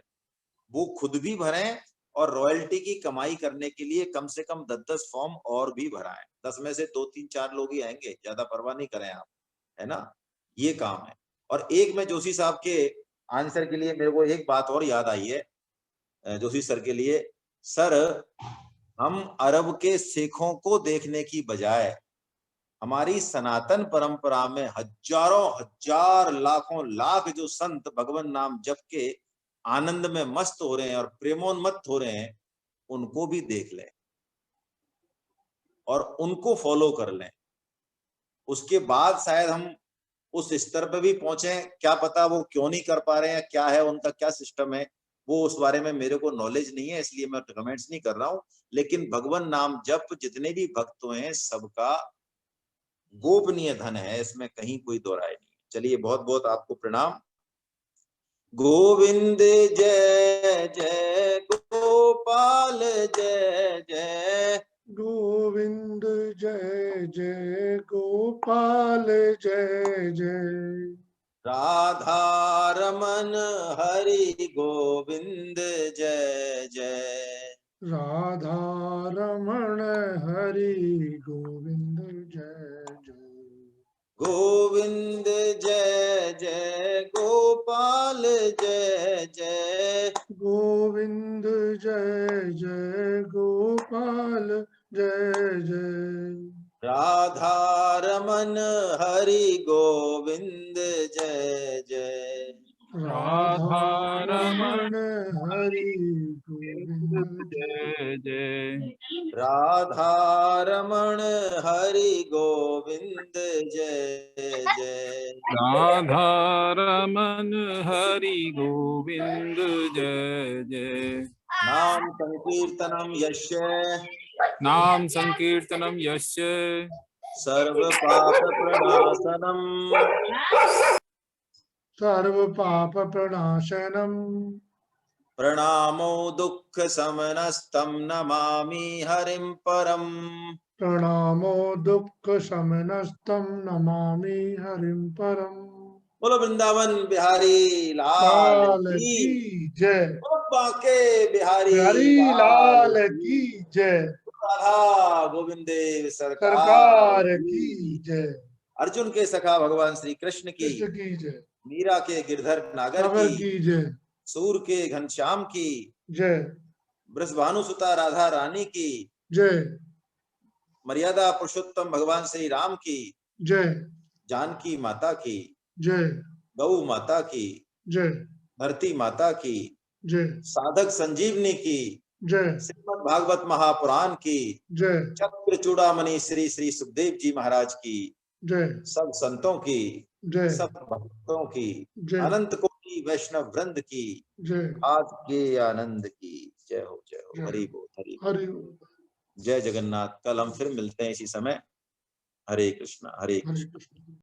वो खुद भी भरें और रॉयल्टी की कमाई करने के लिए कम से कम 10-10 फॉर्म और भी भराएं। 10 में से 2-3-4 लोग ही आएंगे, ज्यादा परवाह नहीं करें आप, है ना। ये काम है। और एक मैं जोशी साहब के आंसर के लिए मेरे को एक बात और याद आई है जोशी सर के लिए। सर, हम अरब के सिखों को देखने की बजाय हमारी सनातन परंपरा में हजारों हजार लाखों लाख जो संत भगवान नाम जप के आनंद में मस्त हो रहे हैं और प्रेमोन्मत्त हो रहे हैं, उनको भी देख लें और उनको फॉलो कर लें। उसके बाद शायद हम उस स्तर पे भी पहुंचे। क्या पता वो क्यों नहीं कर पा रहे हैं, क्या है उनका क्या सिस्टम है, वो उस बारे में मेरे को नॉलेज नहीं है, इसलिए मैं कमेंट्स नहीं कर रहा हूं। लेकिन भगवान नाम जप जितने भी भक्त हैं सबका गोपनीय धन है, इसमें कहीं कोई दो राय नहीं। चलिए बहुत बहुत आपको प्रणाम। गोविंद जय जय गोपाल। गोपाल जय जय गोविंद जय जय गोपाल जय जय राधा रमन हरि गोविंद जय जय राधा रमण हरि गोविंद जय जय गोविंद जय जय गोपाल जय जय गोविंद जय जय गोपाल जय जय राधा रमन हरि गोविंद जय जय राधा रमण हरि गोविंद जय जय राधा रमण हरि गोविंद जय जय राधा रमन हरि गोविंद जय जय नाम संकीर्तनम यस्य नाम संकीर्तनम यस्य सर्व पाप प्रणाशनम सर्व पाप प्रणाशनम प्रणामो दुःख समनस्तं नमामि हरिं परम प्रणामो दुःख शमनस्तं नमामि हरिं परम बोलो वृंदावन बिहारी लाल लाल की की जय बोलो बांके बिहारी बिहारी लाल लाल की की जय राधा गोविंदे सरकार सरकार की की जय अर्जुन के सखा भगवान श्री कृष्ण की कृष्ण की जय मीरा के गिरधर नागर नगर की की जय सूर के घनश्याम की जय वृषभानुसुता राधा रानी की जय मर्यादा पुरुषोत्तम भगवान श्री राम की जय जानकी माता की जय गौ माता की जय धरती माता की जय साधक संजीवनी की जय श्रीमद् भागवत महापुराण की जय चक्र चूड़ामणि श्री श्री सुखदेव जी महाराज की जय सब संतों की जय सब भक्तों की जय अनंत कोटि वैष्णव वृंद की जय आज के आनंद की जय हो जय। हरि बोल हरि बोल। हरि जय जगन्नाथ। कल हम फिर मिलते हैं इसी समय। हरे कृष्णा हरे कृष्णा। हरे कृष्ण।